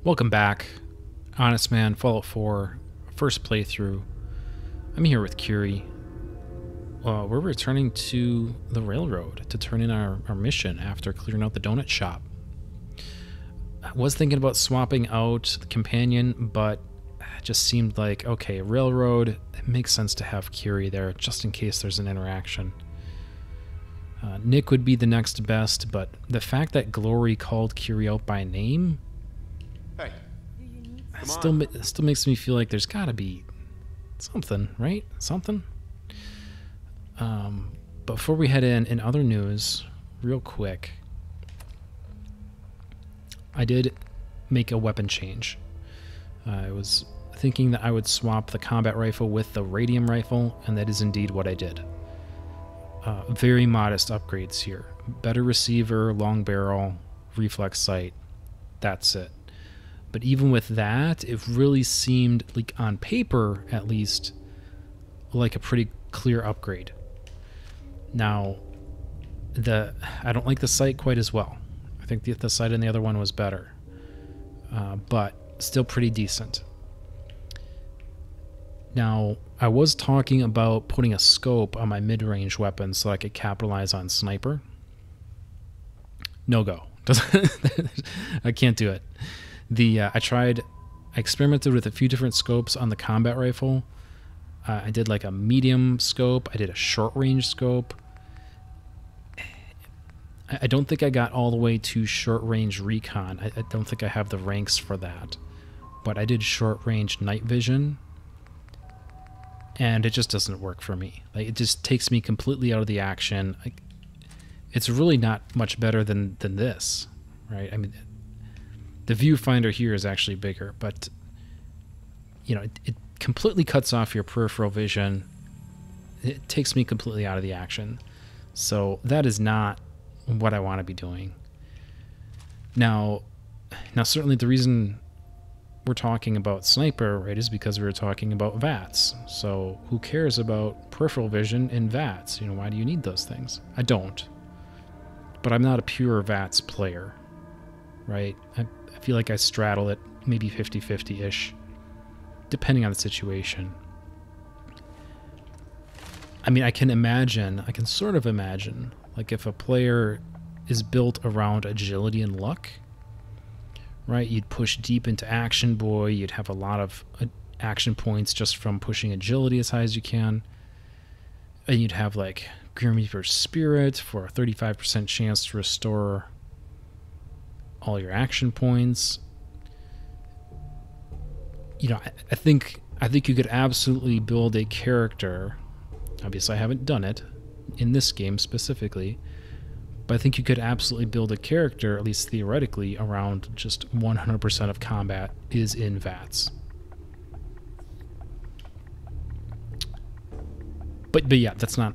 Welcome back. Honestman, Fallout 4, first playthrough. I'm here with Curie. We're returning to the railroad to turn in our mission after clearing out the donut shop. I was thinking about swapping out the companion, but it just seemed like, okay, railroad, it makes sense to have Curie there just in case there's an interaction. Nick would be the next best, but the fact that Glory called Curie out by name... Hey, still makes me feel like there's got to be something, right? Something. Before we head in other news, real quick, I did make a weapon change. I was thinking that I would swap the combat rifle with the radium rifle, and that is indeed what I did. Very modest upgrades here. Better receiver, long barrel, reflex sight. That's it. But even with that, it really seemed, like on paper at least, like a pretty clear upgrade. Now, I don't like the sight quite as well. I think the sight in the other one was better. But still pretty decent. Now, I was talking about putting a scope on my mid-range weapon so I could capitalize on sniper. No go. I can't do it. I experimented with a few different scopes on the combat rifle. I did like a medium scope. I did a short-range scope. I don't think I got all the way to short-range recon. I don't think I have the ranks for that. But I did short-range night vision, and it just doesn't work for me. Like, it just takes me completely out of the action. It's really not much better than this, right? I mean, the viewfinder here is actually bigger, but you know, it completely cuts off your peripheral vision. It takes me completely out of the action. So that is not what I want to be doing. Now certainly the reason we're talking about sniper, right, is because we were talking about VATS. So who cares about peripheral vision in VATS? You know, why do you need those things? I don't. But I'm not a pure VATS player, right? I feel like I straddle it maybe 50-50-ish, depending on the situation. I mean, I can sort of imagine, like if a player is built around agility and luck, right? You'd push deep into Action Boy, you'd have a lot of action points just from pushing agility as high as you can, and you'd have like Grim Reaper's Spirit for a 35% chance to restore all your action points. You know, I think you could absolutely build a character. Obviously, I haven't done it in this game specifically, but I think you could absolutely build a character, at least theoretically, around just 100% of combat is in VATS. But yeah, that's not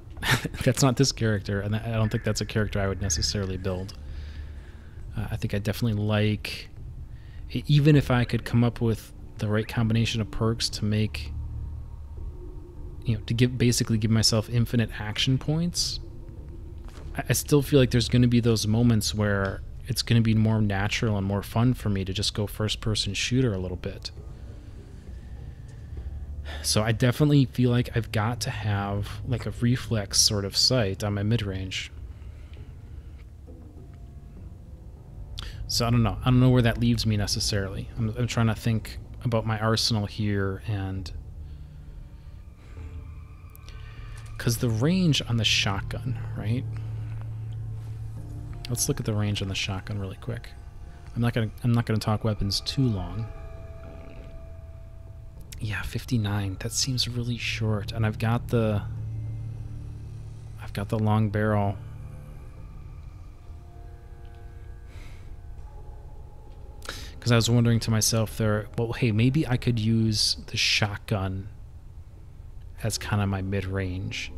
that's not this character, and I don't think that's a character I would necessarily build. I think I definitely like, even if I could come up with the right combination of perks to make, you know, to basically give myself infinite action points, I still feel like there's going to be those moments where it's going to be more natural and more fun for me to just go first-person shooter a little bit. So I definitely feel like I've got to have like a reflex sort of sight on my mid-range. So I don't know where that leaves me necessarily. I'm trying to think about my arsenal here, and because the range on the shotgun, right? Let's look at the range on the shotgun really quick. I'm not gonna talk weapons too long. Yeah, 59. That seems really short, and I've got the long barrel. Because I was wondering to myself there, well, hey, maybe I could use the shotgun as kind of my mid-range.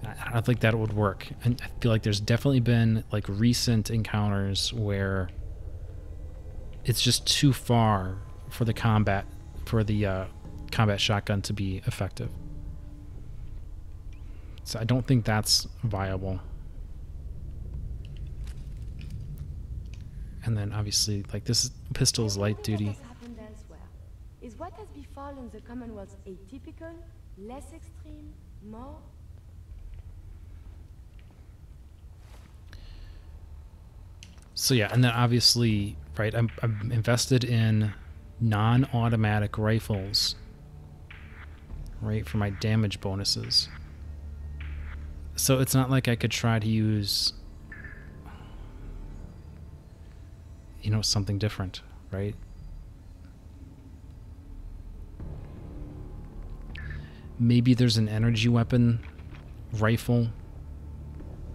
I don't think that would work. And I feel like there's definitely been like recent encounters where it's just too far for the combat shotgun to be effective. So I don't think that's viable. And then obviously, like, this pistol is light duty. What has happened elsewhere? Is what has befallen the Commonwealth atypical, less extreme, more? So yeah, and then obviously, right, I'm invested in non-automatic rifles, right, for my damage bonuses. So it's not like I could try to use, you know, something different, right? Maybe there's an energy weapon rifle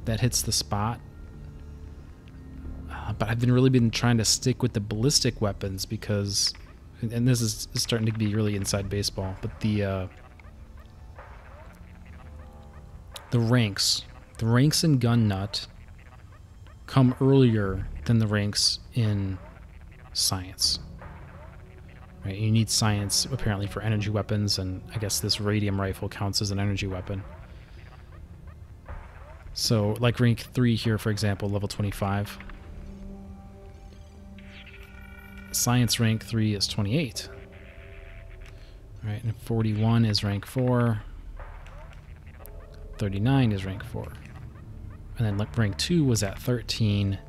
that hits the spot. But I've really been trying to stick with the ballistic weapons because, and this is starting to be really inside baseball, but the ranks in Gun Nut come earlier than the ranks in Science. Right? You need Science apparently for energy weapons, and I guess this radium rifle counts as an energy weapon. So, like rank 3 here, for example, level 25. Science rank 3 is 28. Right, and 41 is rank 4. 39 is rank 4. And then rank 2 was at 13.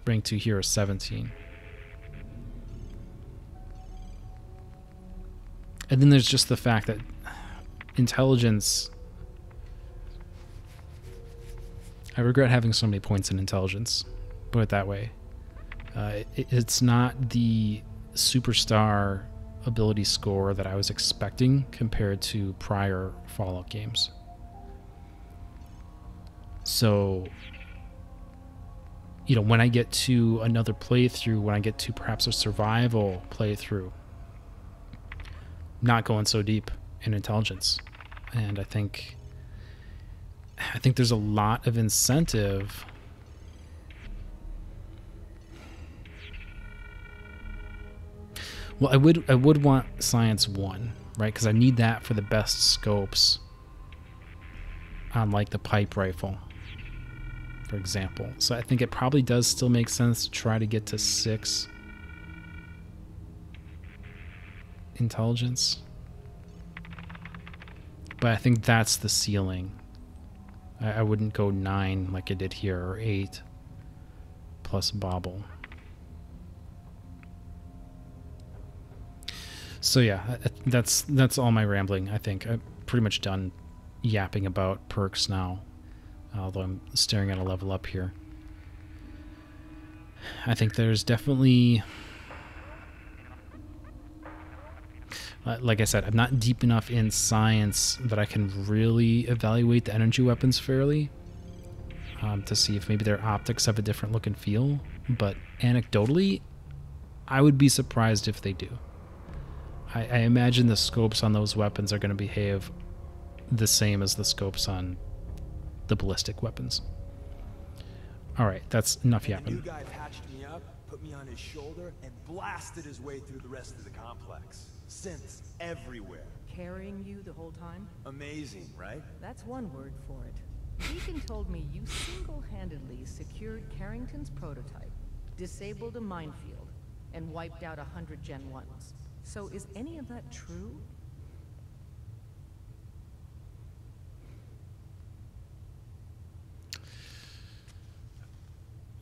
Rank 2 here is 17. And then there's just the fact that intelligence... I regret having so many points in intelligence. Put it that way. It's not the superstar ability score that I was expecting compared to prior Fallout games. So, you know, when I get to another playthrough, when I get to perhaps a survival playthrough, not going so deep in intelligence. And I think there's a lot of incentive Well, I would want Science 1, right? Because I need that for the best scopes on, like, the pipe rifle, for example. So I think it probably does still make sense to try to get to 6 intelligence. But I think that's the ceiling. I wouldn't go 9 like I did here, or 8 plus Bobble. So yeah, that's all my rambling, I think. I'm pretty much done yapping about perks now, although I'm staring at a level up here. I think there's definitely... like I said, I'm not deep enough in Science that I can really evaluate the energy weapons fairly to see if maybe their optics have a different look and feel. But anecdotally, I would be surprised if they do. I imagine the scopes on those weapons are going to behave the same as the scopes on the ballistic weapons. All right, that's enough yapping. The new guy patched me up, put me on his shoulder, and blasted his way through the rest of the complex. Synths everywhere. Carrying you the whole time? Amazing, right? That's one word for it. Deacon told me you single-handedly secured Carrington's prototype, disabled a minefield, and wiped out 100 Gen 1s. So is any of that true?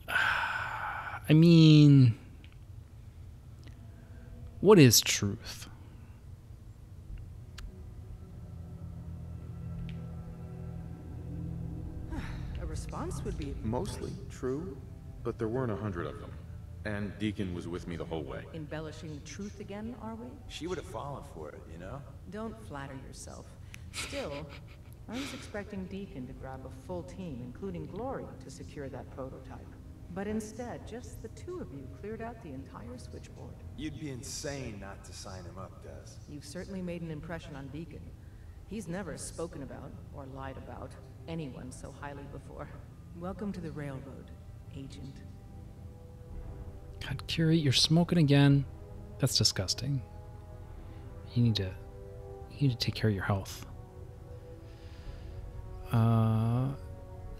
I mean, what is truth? A response would be Mostly true, but there weren't 100 of them. And Deacon was with me the whole way. embellishing the truth again, are we? She would have fallen for it, you know? Don't flatter yourself. Still, I was expecting Deacon to grab a full team, including Glory, to secure that prototype. But instead, just the two of you cleared out the entire switchboard. You'd be insane not to sign him up, Des. You've certainly made an impression on Deacon. He's never spoken about, or lied about, anyone so highly before. Welcome to the Railroad, Agent. God, Curie, you're smoking again. That's disgusting. You need to take care of your health.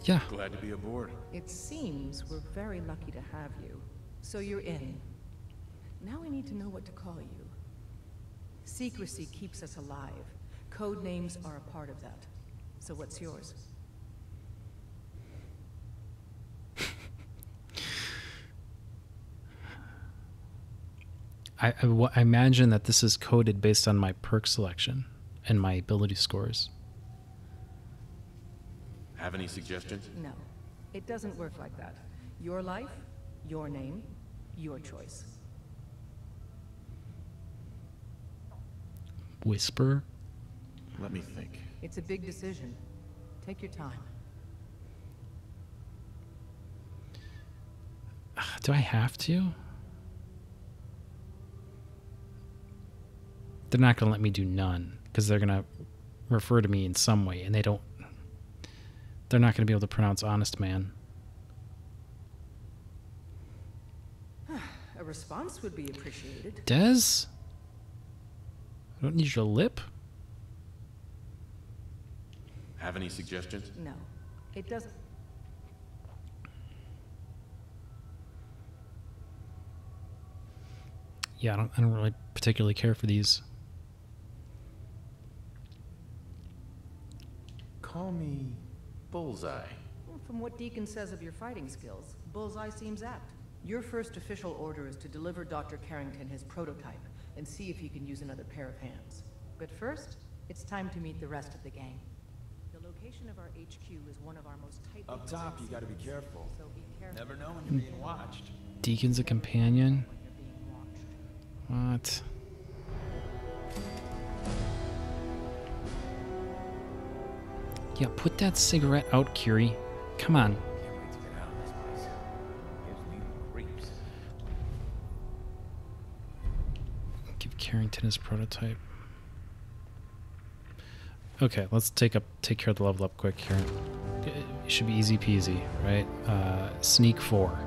Yeah. Glad to be aboard. It seems we're very lucky to have you. So you're in. Now we need to know what to call you. Secrecy keeps us alive. Code names are a part of that. So what's yours? I imagine that this is coded based on my perk selection and my ability scores. Have any suggestions? No. It doesn't work like that. Your life, your name, your choice. Whisper? Let me think. It's a big decision. Take your time. Do I have to? They're not going to let me do none because they're going to refer to me in some way, and they're not going to be able to pronounce honest man. A response would be appreciated. Des? I don't need your lip. Have any suggestions? No. It doesn't. Yeah, I don't really particularly care for these. Call me Bullseye. From what Deacon says of your fighting skills, Bullseye seems apt. Your first official order is to deliver Dr. Carrington his prototype and see if he can use another pair of hands. But first, it's time to meet the rest of the gang. The location of our HQ is one of our most tightly... Up top, you gotta be careful. So be careful. Never know when you're being watched. Deacon's a companion? When you're being watched. What? Yeah, put that cigarette out, Curie. Come on. Can't wait to get out of this place. Gives me the creeps. Give Carrington his prototype. Okay, let's take care of the level up quick here. It should be easy peasy, right? Sneak 4.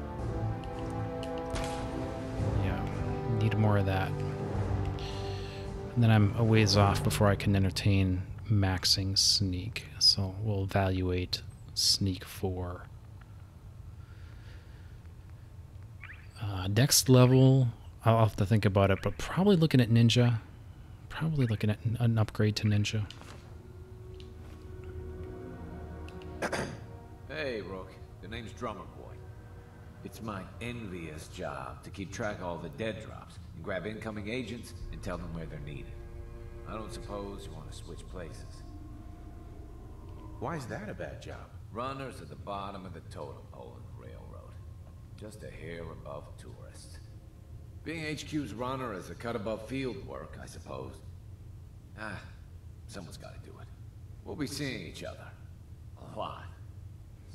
Yeah, need more of that. And then I'm a ways off before I can entertain maxing sneak. So we'll evaluate sneak 4. Next level, I'll have to think about it, but probably looking at ninja. Probably looking at an upgrade to ninja. Hey, Rook. The name's Drummer Boy. It's my envious job to keep track of all the dead drops and grab incoming agents and tell them where they're needed. I don't suppose you want to switch places. Why is that a bad job? Runners at the bottom of the totem pole in the railroad. Just a hair above tourists. Being HQ's runner is a cut above field work, I suppose. Someone's got to do it. We'll be seeing each other. A lot.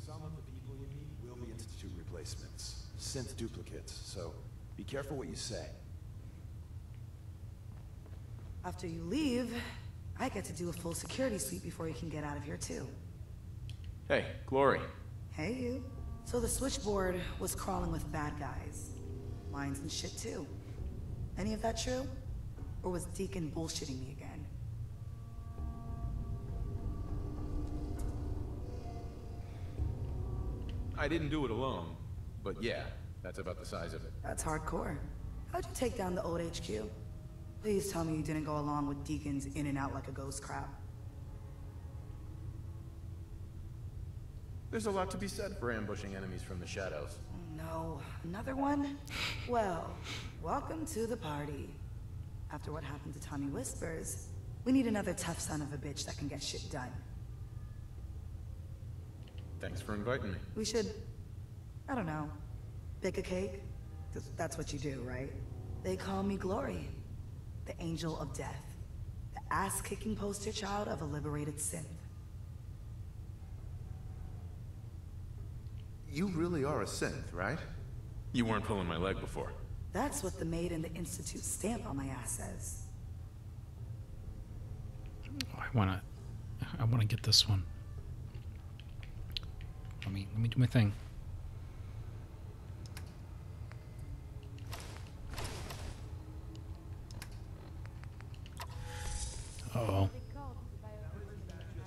Some of the people you meet will be Institute replacements, synth duplicates, so be careful what you say. After you leave, I get to do a full security sweep before you can get out of here too. Hey, Glory. Hey you. So the switchboard was crawling with bad guys. Mines and shit too. Any of that true? Or was Deacon bullshitting me again? I didn't do it alone, but yeah, that's about the size of it. That's hardcore. How'd you take down the old HQ? Please tell me you didn't go along with Deacon's in and out like a ghost crap. There's a lot to be said for ambushing enemies from the shadows. No, another one? Well, welcome to the party. After what happened to Tommy Whispers, we need another tough son of a bitch that can get shit done. Thanks for inviting me. We should, I don't know, bake a cake? 'Cause that's what you do, right? They call me Glory, the angel of death, the ass-kicking poster child of a liberated synth. You really are a synth, right? You weren't pulling my leg before. That's what the maid in the Institute stamp on my ass says. Oh, I wanna get this one. Let me do my thing. Uh-oh.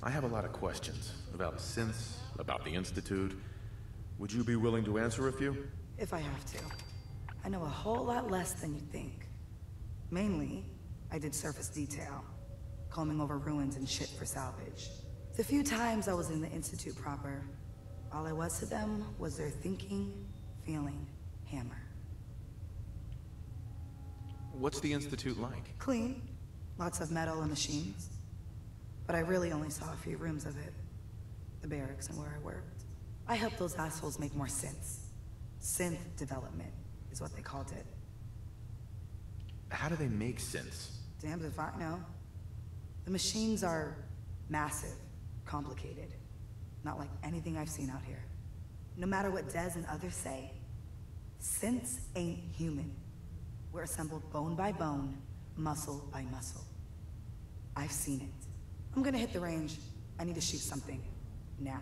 I have a lot of questions about synths, about the Institute. Would you be willing to answer a few? If I have to. I know a whole lot less than you think. Mainly, I did surface detail, combing over ruins and shit for salvage. The few times I was in the Institute proper, all I was to them was their thinking, feeling hammer. What's the Institute like? Clean. Lots of metal and machines. But I really only saw a few rooms of it. The barracks and where I worked. I helped those assholes make more sense. Synth development is what they called it. How do they make sense? Damned if I know. The machines are massive, complicated. Not like anything I've seen out here. No matter what Dez and others say, synths ain't human. We're assembled bone by bone, muscle by muscle. I've seen it. I'm gonna hit the range. I need to shoot something. Now.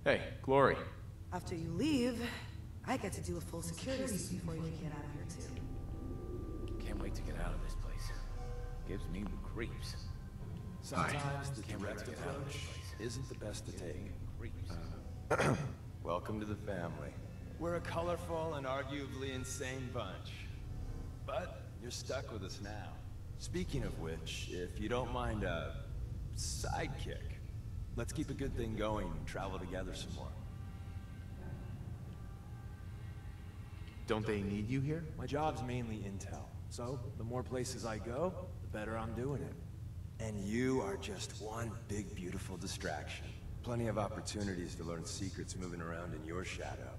Hey, Glory. After you leave, I get to do a full security sweep before you can get out of here too. Can't wait to get out of this place. Gives me the creeps. Sometimes the Can't wait direct to get out of this approach place. isn't the best to take. Creeps. Welcome to the family. We're a colorful and arguably insane bunch. But you're stuck with us now. Speaking of which, if you don't mind a sidekick, let's keep a good thing going and travel together some more. Don't they need you here? My job's mainly intel, so the more places I go, the better I'm doing it. And you are just one big, beautiful distraction. Plenty of opportunities to learn secrets moving around in your shadow.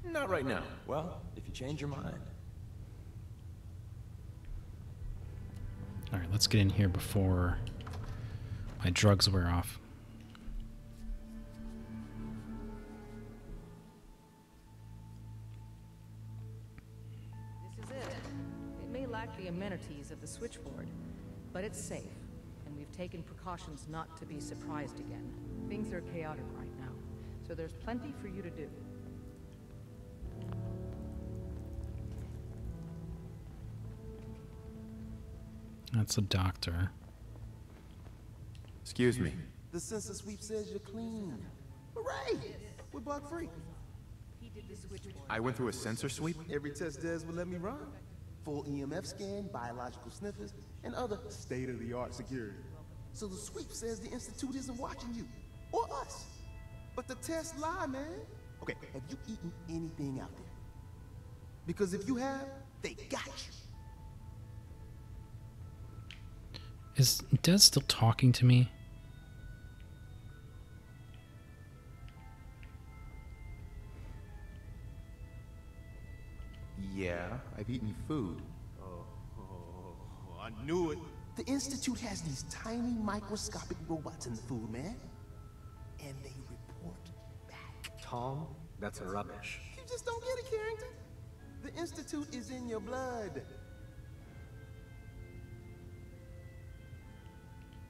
Not right now. Well, if you change your mind. All right, let's get in here before my drugs wear off. This is it. It may lack the amenities of the switchboard, but it's safe, and we've taken precautions not to be surprised again. Things are chaotic right now, so there's plenty for you to do. That's a doctor. Excuse me. The census sweep says you're clean. Hooray! We're bug free. He did the switchboard. I went through a sensor sweep? Every test Des would let me run. Full EMF scan, biological sniffers, and other state-of-the-art security. So the sweep says the Institute isn't watching you, or us. But the tests lie, man. Okay, have you eaten anything out there? Because if you have, they got you. Is Des still talking to me? Yeah, I've eaten food. I knew it. The Institute has these tiny microscopic robots in the food, man. And they report back. Tom, that's rubbish. You just don't get it, Carrington. The Institute is in your blood.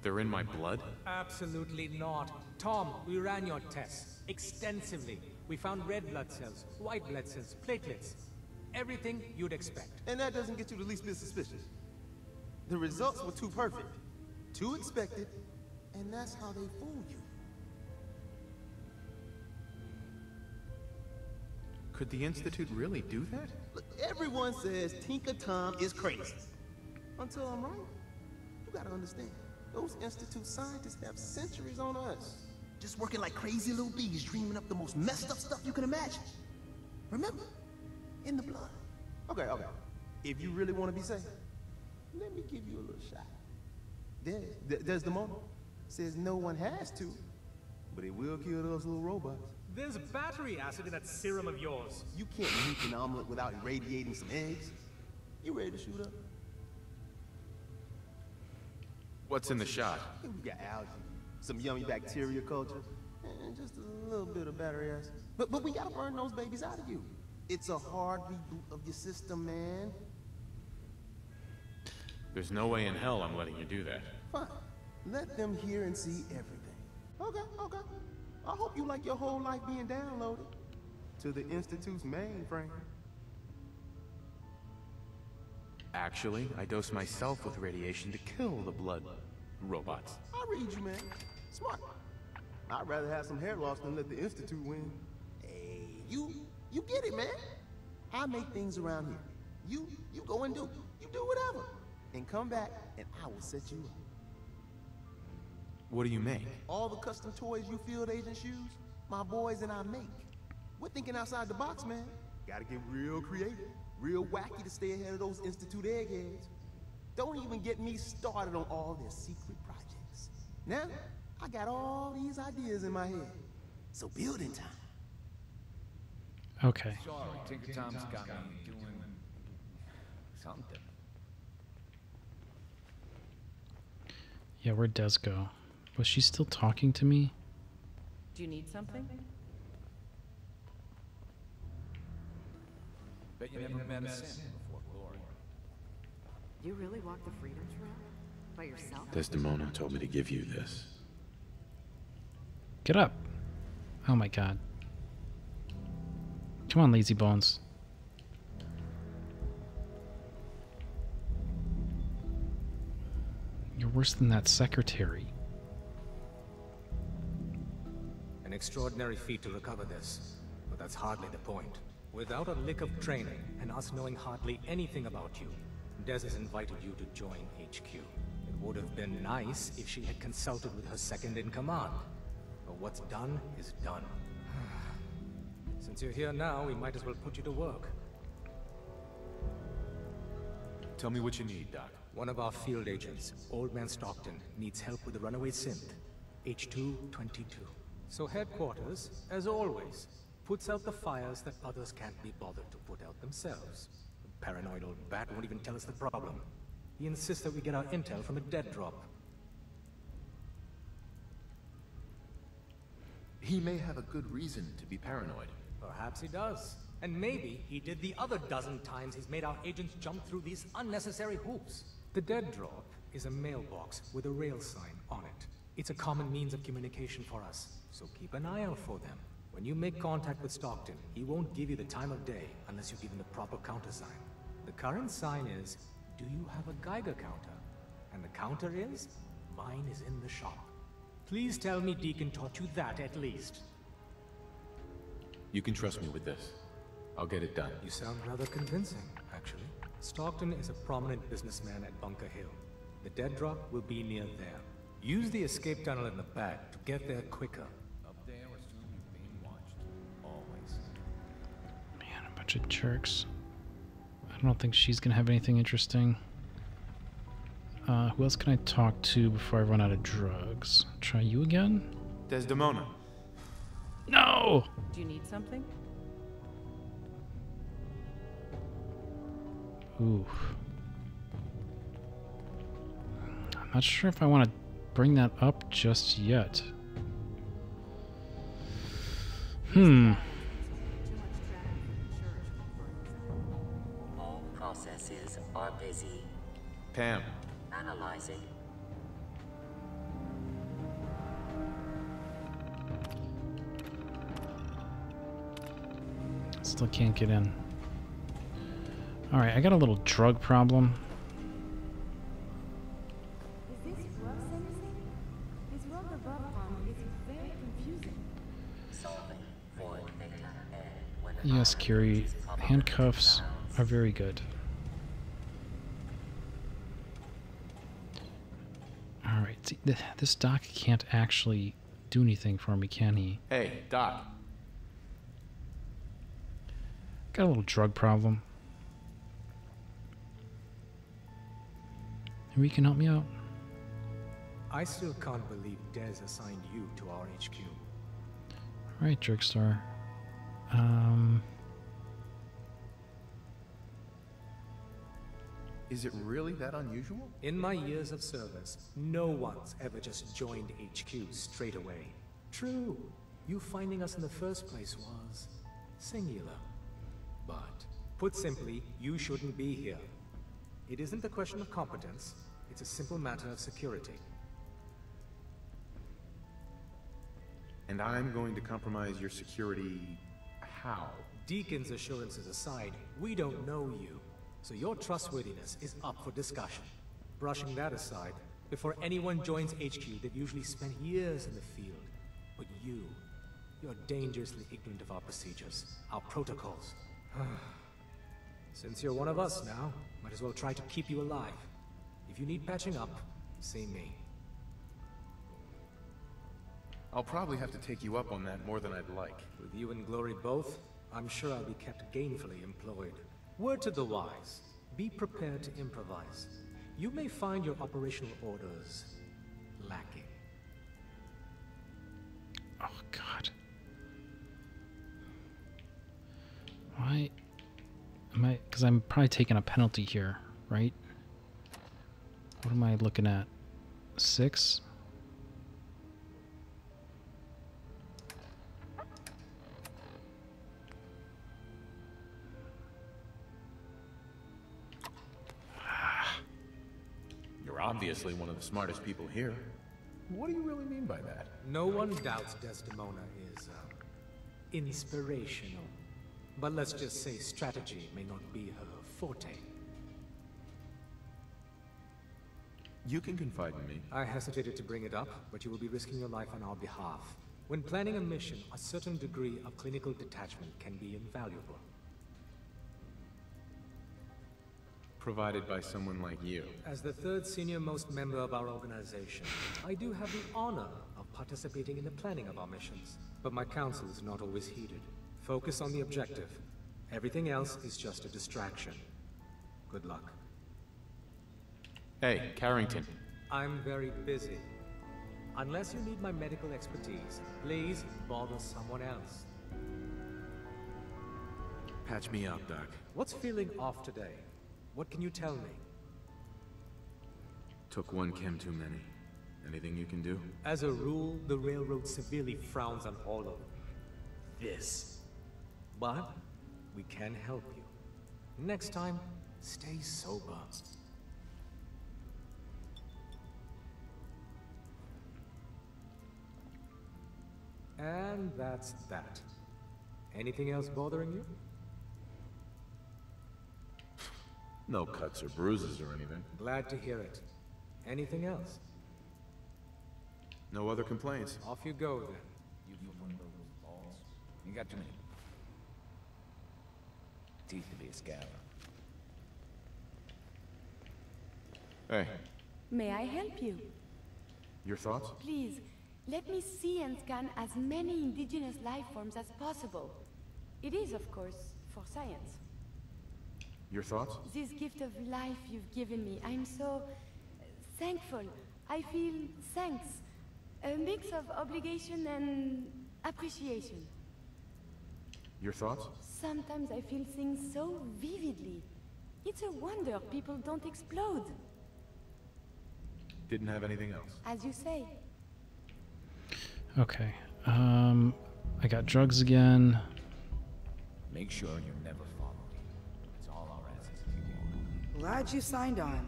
They're in my blood? Absolutely not. Tom, we ran your tests extensively. We found red blood cells, white blood cells, platelets. Everything you'd expect. And that doesn't get you the least bit suspicious. The results were too perfect, too expected, and that's how they fool you. Could the Institute really do that? Look, everyone says Tinker Tom is crazy. Until I'm right. You gotta understand, those Institute scientists have centuries on us. Just working like crazy little bees, dreaming up the most messed up stuff you can imagine. Remember? In the blood. Okay. If you really want to be safe, let me give you a little shot. There's the moment. Says no one has to, but it will kill those little robots. There's battery acid in that serum of yours. You can't nuke an omelet without irradiating some eggs. You ready to shoot up? What's in the shot? Here we got algae, some yummy bacteria culture, and just a little bit of battery acid. But we gotta burn those babies out of you. It's a hard reboot of your system, man. There's no way in hell I'm letting you do that. Fine. Let them hear and see everything. Okay. I hope you like your whole life being downloaded to the Institute's mainframe. Actually, I dose myself with radiation to kill the blood Robots. I read you, man. Smart. I'd rather have some hair loss than let the Institute win. Hey, you get it, man. I make things around here. You go and do. You do whatever. And come back, and I will set you up. What do you make? All the custom toys you field agents use, my boys and I make. We're thinking outside the box, man. Gotta get real creative, real wacky to stay ahead of those Institute eggheads. Don't even get me started on all their secret projects. Now, I got all these ideas in my head. So building time. Okay. Sorry, Tinker Tom's got me doing something. Yeah, where'd Des go? Was she still talking to me? Do you need something? Bet you never met a sin before glory. You really walked the Freedom Trail? By yourself? Desdemona told me to give you this. Get up. Oh my god. Come on, lazy bones. You're worse than that secretary. An extraordinary feat to recover this, but that's hardly the point. Without a lick of training, and us knowing hardly anything about you, Des has invited you to join HQ. It would have been nice if she had consulted with her second-in-command. But what's done is done. Since you're here now, we might as well put you to work. Tell me what you need, Doc. One of our field agents, Old Man Stockton, needs help with the runaway synth, H222. So headquarters, as always, puts out the fires that others can't be bothered to put out themselves. The paranoid old bat won't even tell us the problem. He insists that we get our intel from a dead drop. He may have a good reason to be paranoid. Perhaps he does. And maybe he did the other dozen times he's made our agents jump through these unnecessary hoops. The dead drop is a mailbox with a rail sign on it. It's a common means of communication for us, so keep an eye out for them. When you make contact with Stockton, he won't give you the time of day unless you give him the proper countersign. The current sign is, do you have a Geiger counter? And the counter is, mine is in the shop. Please tell me Deacon taught you that at least. You can trust me with this. I'll get it done. You sound rather convincing, actually. Stockton is a prominent businessman at Bunker Hill. The dead drop will be near there. Use the escape tunnel in the back to get there quicker. Up there, assume you're being watched. Always. Man, a bunch of jerks. I don't think she's gonna have anything interesting. Who else can I talk to before I run out of drugs? Try you again? Desdemona. No! Do you need something? Ooh. I'm not sure if I want to bring that up just yet. All processes are busy. Pam. Analyzing. Still can't get in. Alright, I got a little drug problem. Is this worth anything? This world above is very confusing. Solving void data and when Yes, Curie. Handcuffs are very good. Alright, see, this doc can't actually do anything for me, can he? Hey, Doc. Got a little drug problem. Maybe you can help me out? I still can't believe Des assigned you to our HQ. Alright, Jerkstar. Is it really that unusual? In my years of service, no one's ever just joined HQ straight away. True, you finding us in the first place was singular. But, put simply, you shouldn't be here. It isn't a question of competence, it's a simple matter of security. And I'm going to compromise your security... how? Deacon's assurances aside, we don't know you, so your trustworthiness is up for discussion. Brushing that aside, Before anyone joins HQ, they've usually spent years in the field. But you're dangerously ignorant of our procedures, our protocols. Since you're one of us now, might as well try to keep you alive. If you need patching up, see me. I'll probably have to take you up on that more than I'd like. With you and Glory both, I'm sure I'll be kept gainfully employed. Word to the wise, be prepared to improvise. You may find your operational orders lacking. Oh, God. Why am I... Because I'm probably taking a penalty here, right? What am I looking at? 6? You're obviously one of the smartest people here. What do you really mean by that? No one doubts Desdemona is, inspirational. But let's just say strategy may not be her forte. You can confide in me. I hesitated to bring it up, but you will be risking your life on our behalf. When planning a mission, a certain degree of clinical detachment can be invaluable. Provided by someone like you. As the third senior-most member of our organization, I do have the honor of participating in the planning of our missions. But my counsel is not always heeded. Focus on the objective. Everything else is just a distraction. Good luck. Hey, Carrington. I'm very busy. Unless you need my medical expertise, please bother someone else. Patch me up, Doc. What's feeling off today? What can you tell me? Took one chem too many. Anything you can do? As a rule, the railroad severely frowns on all of this. But we can help you. Next time, stay sober. And that's that. Anything else bothering you? No cuts or bruises or anything. Glad to hear it. Anything else? No other complaints. Off you go, then. You got too many teeth to be a scout. Hey, May I help you? your thoughts? Please, let me see and scan as many indigenous life forms as possible. It is, of course, for science. Your thoughts? This gift of life you've given me, I'm so thankful. I feel thanks. A mix of obligation and appreciation. Your thoughts? Sometimes I feel things so vividly. It's a wonder people don't explode. Didn't have anything else. As you say. Okay. I got drugs again. Make sure you're never followed. It's all our asses if you want. Glad you signed on.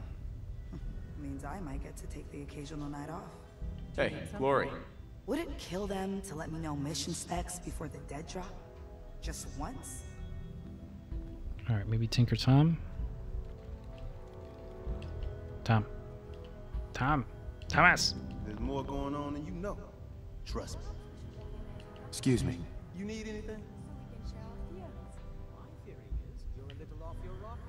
Means I might get to take the occasional night off. Hey, Glory. Would it kill them to let me know mission specs before the dead drop? Just once? All right, maybe Tinker Tom. Thomas. There's more going on than you know. Trust me. Excuse me. You need anything? My theory is you're a little off your rocker.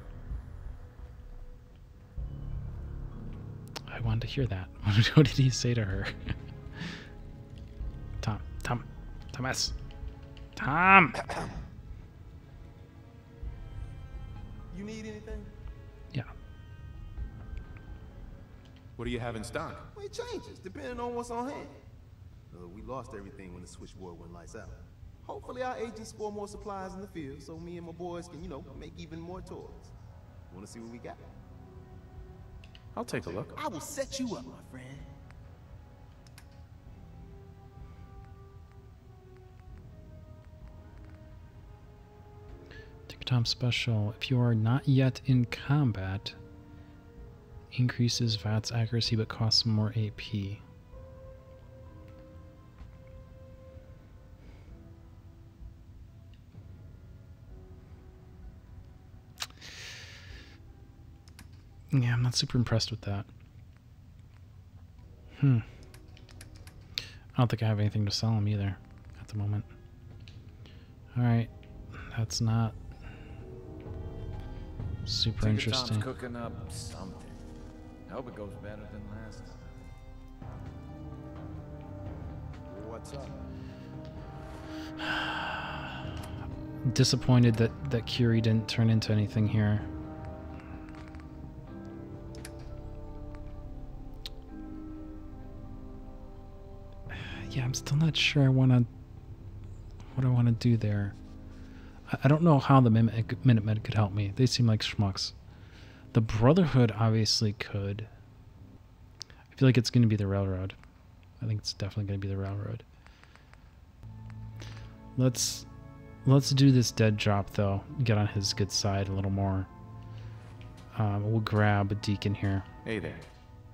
I wanted to hear that. What did he say to her? Thomas. Tom. You need anything? Yeah. What do you have in stock? Well, it changes, depending on what's on hand. We lost everything when the switchboard went lights out. Hopefully our agents store more supplies in the field so me and my boys can, make even more toys. Wanna see what we got? I'll take a look. I will set you up, my friend. Tinker Tom special. If you are not yet in combat, increases VAT's accuracy but costs more AP. Yeah, I'm not super impressed with that. I don't think I have anything to sell him either at the moment. Alright. That's not super interesting. Tom's cooking up something. I hope it goes better than last time. What's up? Disappointed that Curie didn't turn into anything here. Yeah, I'm still not sure what I want to do there. I don't know how the Minutemen could help me. They seem like schmucks. The Brotherhood obviously could. I feel like it's going to be the Railroad. I think it's definitely going to be the Railroad. Let's do this dead drop though. Get on his good side a little more. We'll grab a Deacon here. Hey there.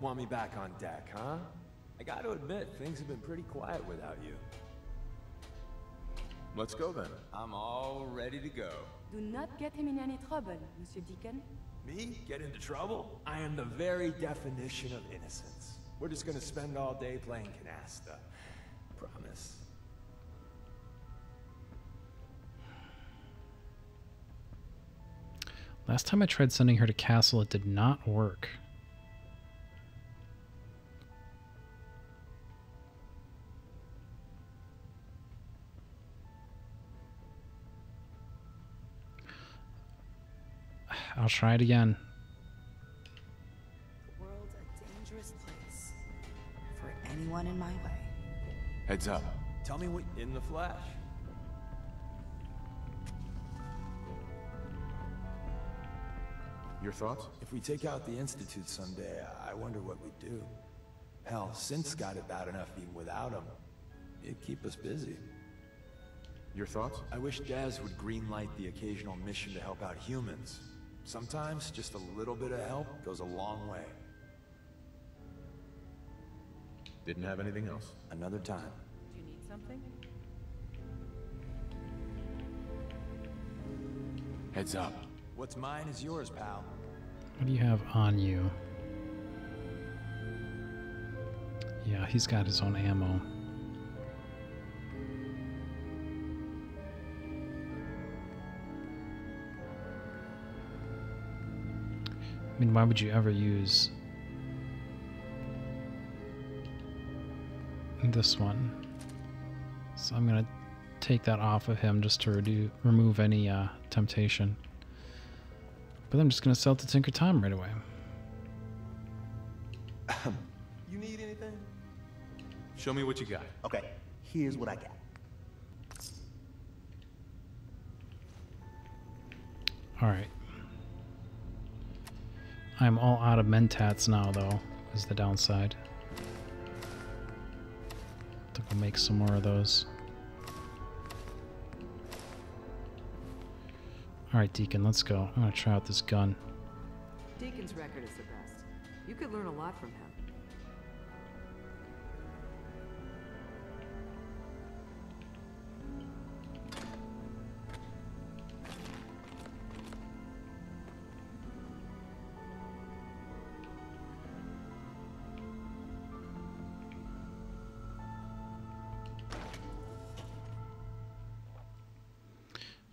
Want me back on deck, huh? I gotta admit, things have been pretty quiet without you. Let's go then. I'm all ready to go. Do not get him in any trouble, Monsieur Deacon. Me? Get into trouble? I am the very definition of innocence. We're just gonna spend all day playing canasta. Promise. Last time I tried sending her to Castle, it did not work. I'll try it again. The world's a dangerous place for anyone in my way. Heads up. Tell me what in the flesh. Your thoughts? If we take out the Institute someday, I wonder what we'd do. Hell, Synth's got it bad enough even without him. It'd keep us busy. Your thoughts? I wish Dez would greenlight the occasional mission to help out humans. Sometimes, just a little bit of help goes a long way. Didn't have anything else. Another time. Do you need something? Heads up. What's mine is yours, pal. What do you have on you? Yeah, he's got his own ammo. I mean, why would you ever use this one? So I'm gonna take that off of him just to remove any temptation. But I'm just gonna sell it to Tinker Tom right away. You need anything? Show me what you got. Okay, here's what I got. Alright. I'm all out of mentats now, though, is the downside. I think I'll make some more of those. Alright, Deacon, let's go. I'm gonna try out this gun. Deacon's record is the best. You could learn a lot from him.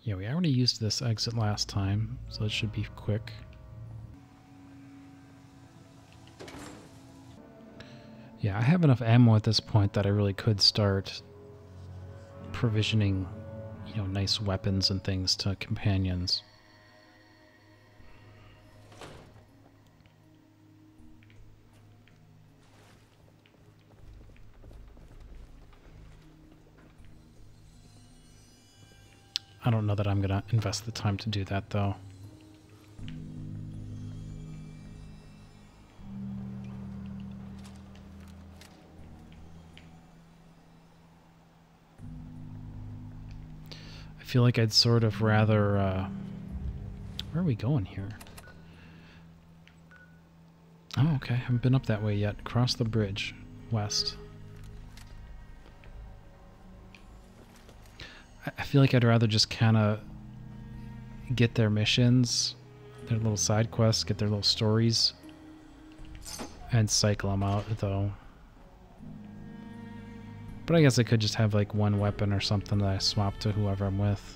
Yeah, we already used this exit last time, so it should be quick. Yeah, I have enough ammo at this point that I really could start provisioning, you know, nice weapons and things to companions. I don't know that I'm gonna invest the time to do that, though. I feel like I'd sort of rather, where are we going here? Oh, okay, haven't been up that way yet. Cross the bridge, west. I feel like I'd rather just kind of get their missions, their little side quests, get their little stories, and cycle them out, though. But I guess I could just have like one weapon or something that I swap to whoever I'm with.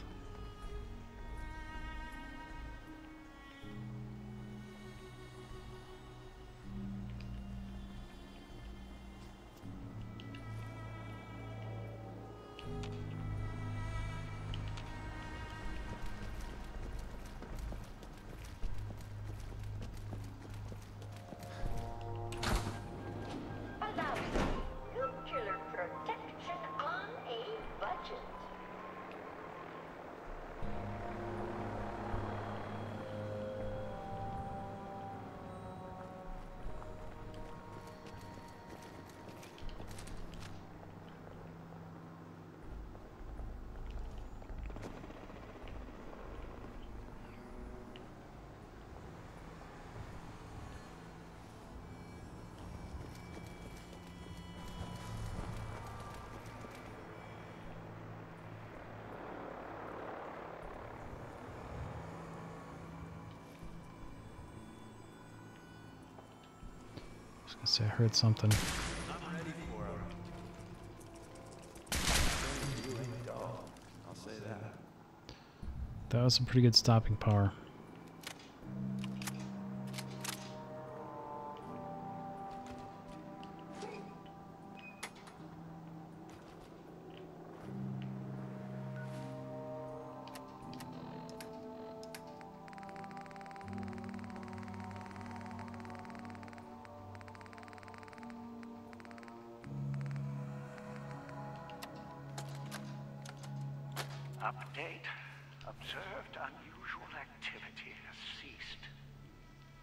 Nuclear protection on a budget. I was gonna say I heard something. I'm ready for him. You ain't dull. I'll say that. That was some pretty good stopping power. Update. Observed unusual activity has ceased.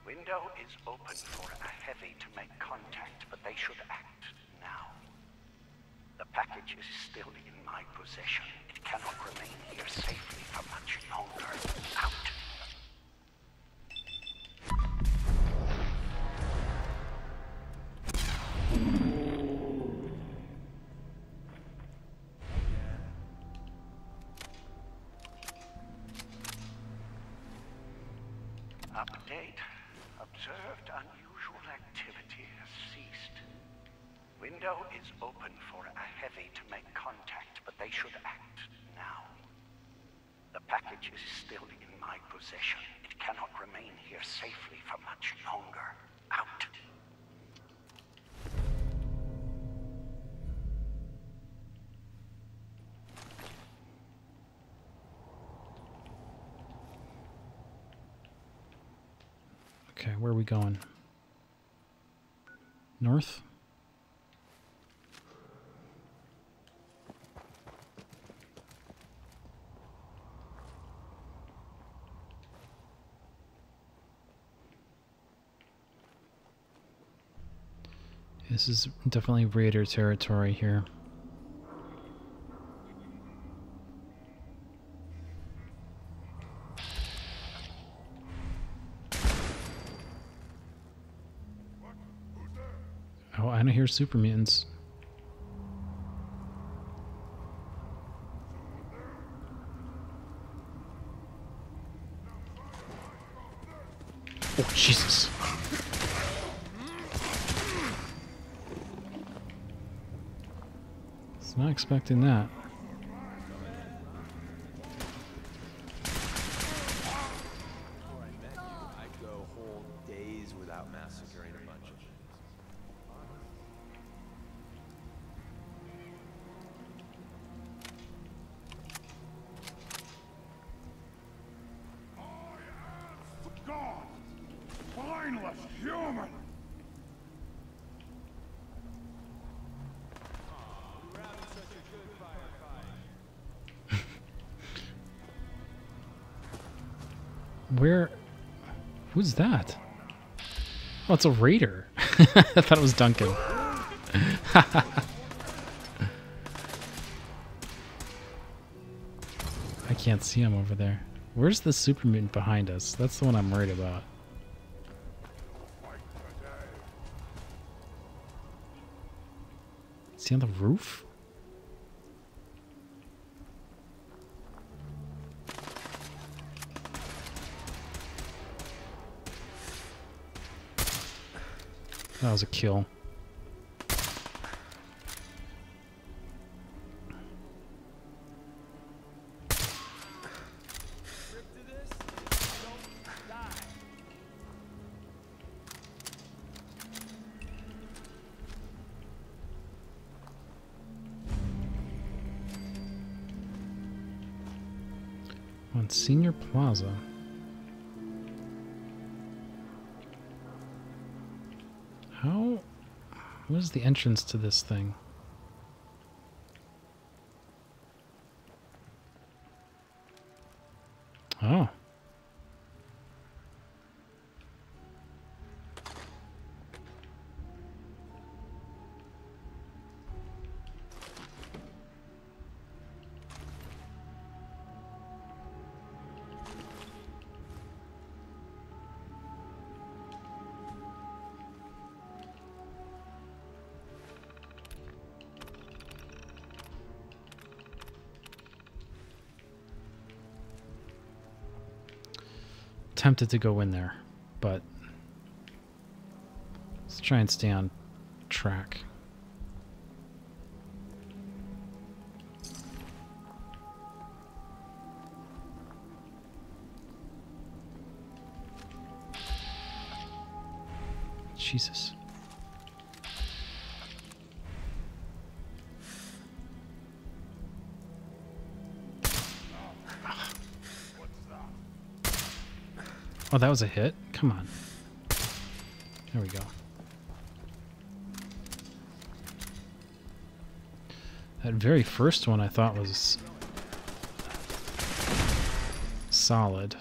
Window is open for a heavy to make contact, but they should act now. The package is still in my possession. It cannot remain here safely for much longer. Out. Update. Observed unusual activity has ceased. Window is open for a heavy to make contact, but they should act now. The package is still in my possession. It cannot remain here safely for much longer. Out. Okay, where are we going? North? This is definitely Raider territory here. Oh, I don't hear super mutants. Oh, Jesus. Was not expecting that. Before I met you, I'd go whole days without massacring a bunch of things. God! Spineless human! Where? Who's that? Oh, it's a raider. I thought it was Duncan. I can't see him over there. Where's the super mutant behind us? That's the one I'm worried about. Is he on the roof? That was a kill. On Senior Plaza. How... What is the entrance to this thing? Oh. Tempted to go in there, but let's try and stay on track. Jesus. Oh, that was a hit? Come on. There we go. That very first one I thought was solid.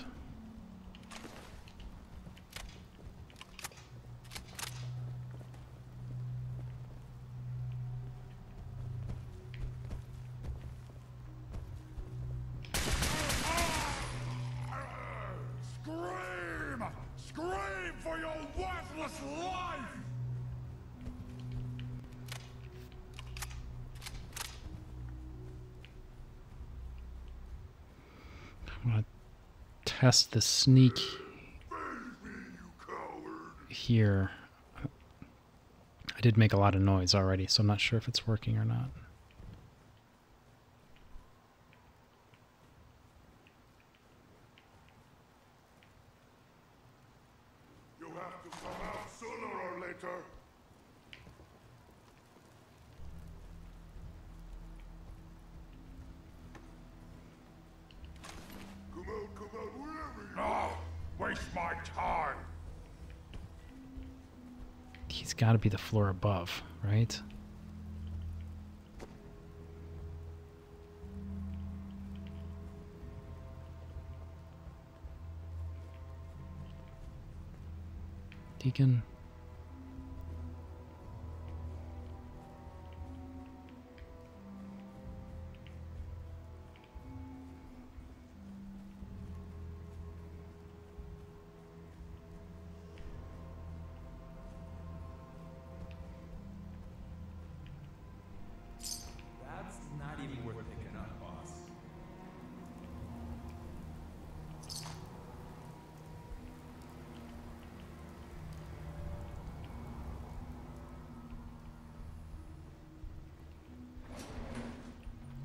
Scream for your worthless life! I'm gonna test the sneak here. I did make a lot of noise already, so I'm not sure if it's working or not. You have to come out sooner or later. Come out wherever you are. No! Waste my time! He's got to be the floor above, right? Deacon. That's not even worth picking up, boss.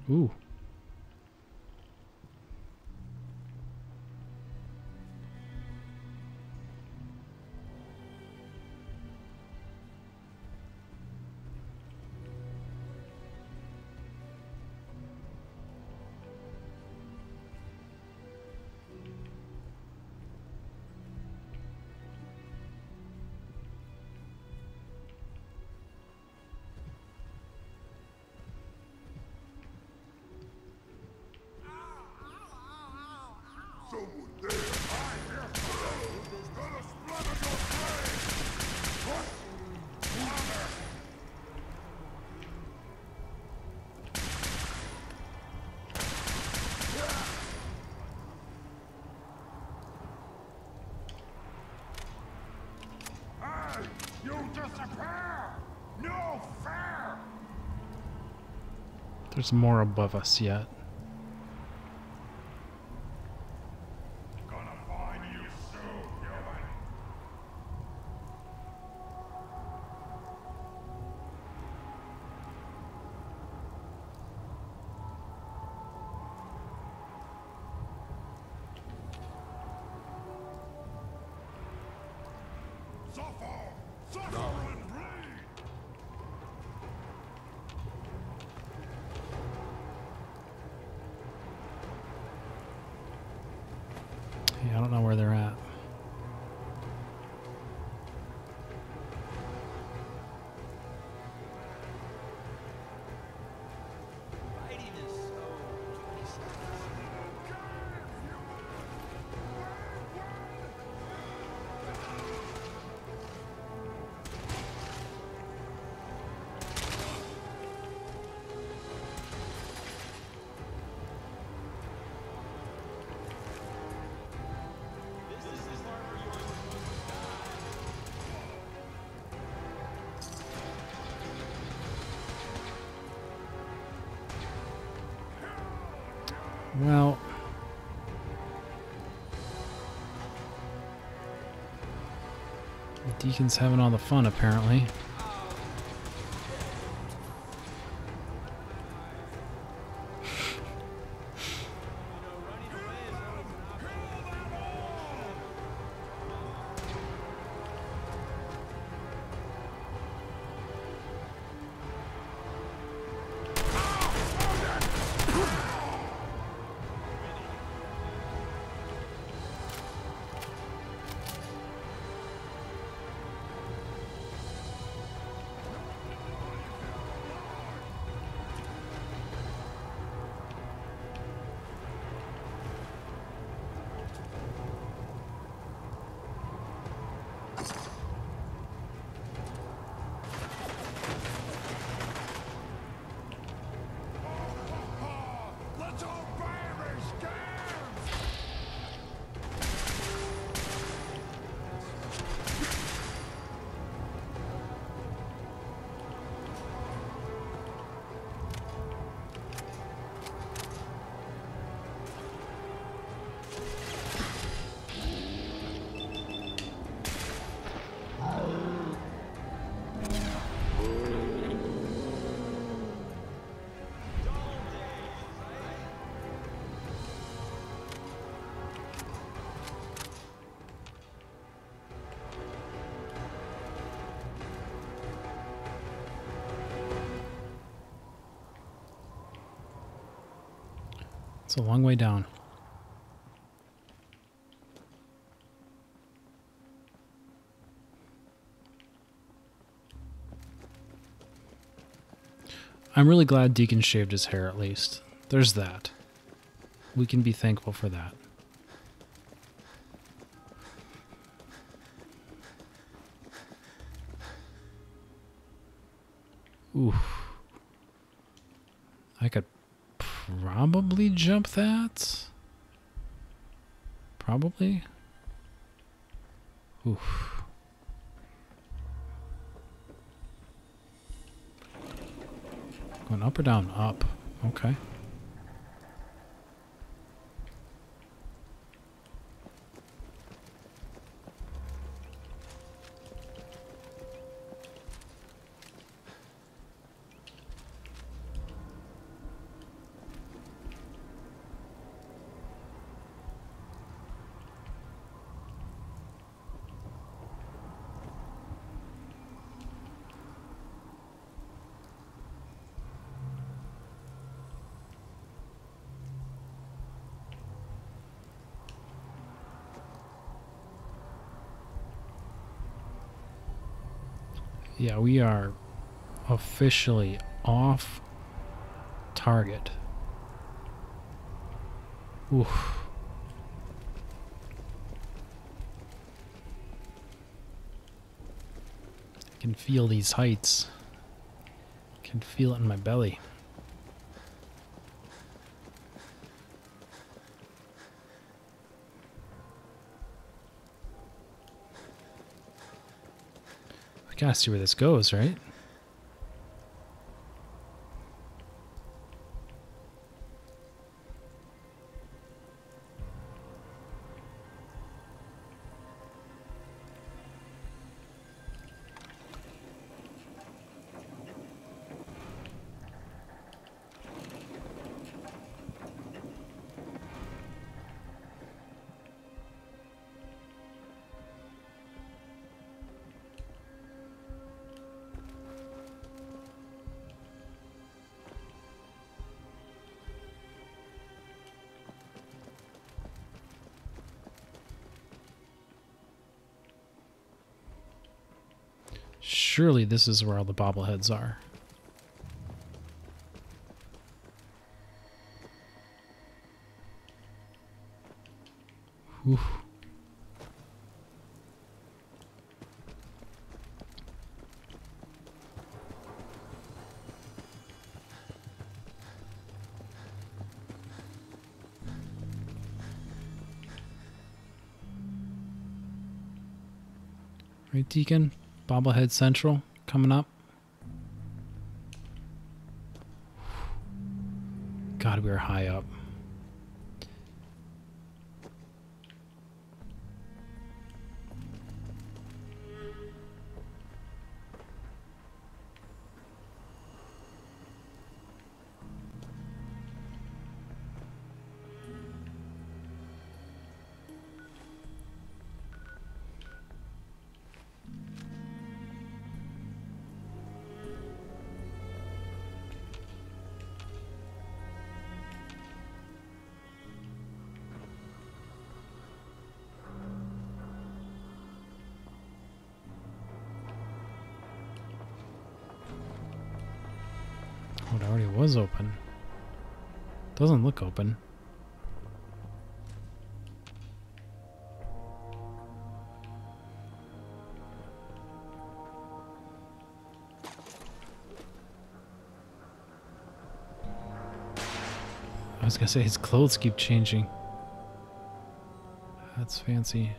Ooh. Someone there! I hear something! Gonna splatter your brain! What? Water! Hey! You disappear! No fair! There's more above us yet. Gonna find you soon, human! Suffer! Suffer and bleed! Well, the Deacon's having all the fun, apparently. It's a long way down. I'm really glad Deacon shaved his hair, at least. There's that. We can be thankful for that. Oof. I could probably jump that. Probably. Oof. Going up or down? Up. Okay. Yeah, we are officially off target. Oof. I can feel these heights. I can feel it in my belly. We gotta see where this goes, right? Surely this is where all the bobbleheads are. Whew. Right, Deacon? Bobblehead Central coming up. God, we are high up. was open. Doesn't look open. I was gonna say his clothes keep changing. That's fancy.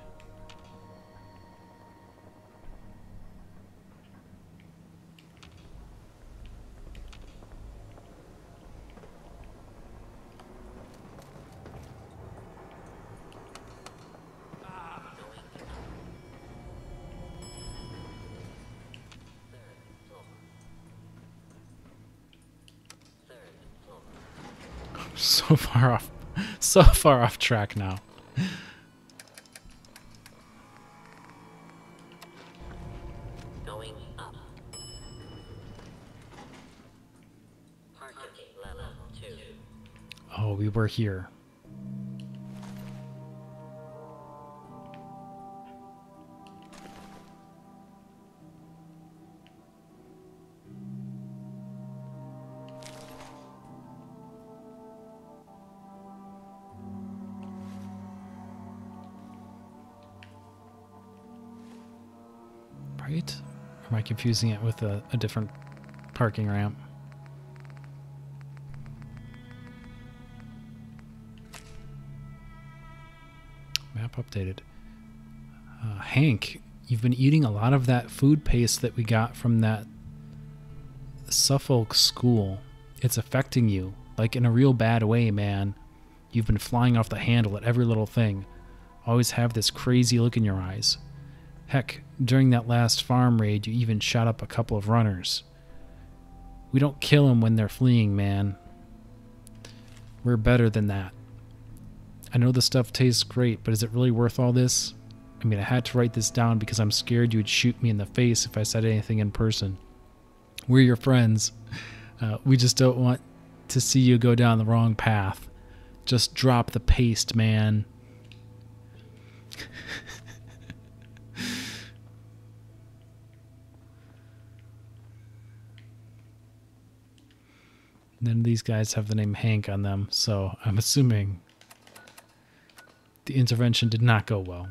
So far off track now. Going up. Parking level 2. Oh, we were here. Right? Or am I confusing it with a different parking ramp? Map updated. Hank, you've been eating a lot of that food paste that we got from that Suffolk school. It's affecting you, like in a real bad way, man. You've been flying off the handle at every little thing. Always have this crazy look in your eyes. Heck, during that last farm raid, you even shot up a couple of runners. We don't kill them when they're fleeing, man. We're better than that. I know the stuff tastes great, but is it really worth all this? I mean, I had to write this down because I'm scared you would shoot me in the face if I said anything in person. We're your friends. We just don't want to see you go down the wrong path. Just drop the paste, man. None of these guys have the name Hank on them, so I'm assuming the intervention did not go well.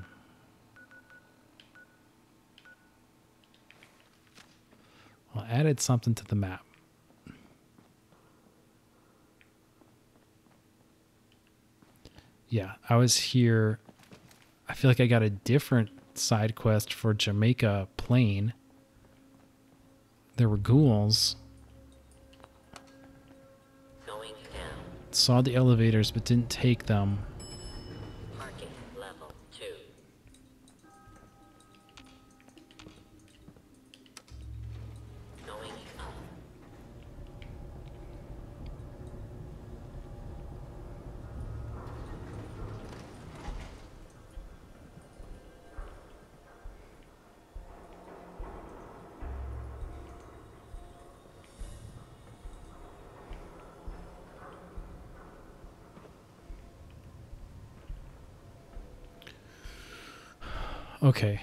Well, I added something to the map. Yeah, I was here. I feel like I got a different side quest for Jamaica Plain. There were ghouls. Saw the elevators but didn't take them. Parking level 2. Going up. Okay.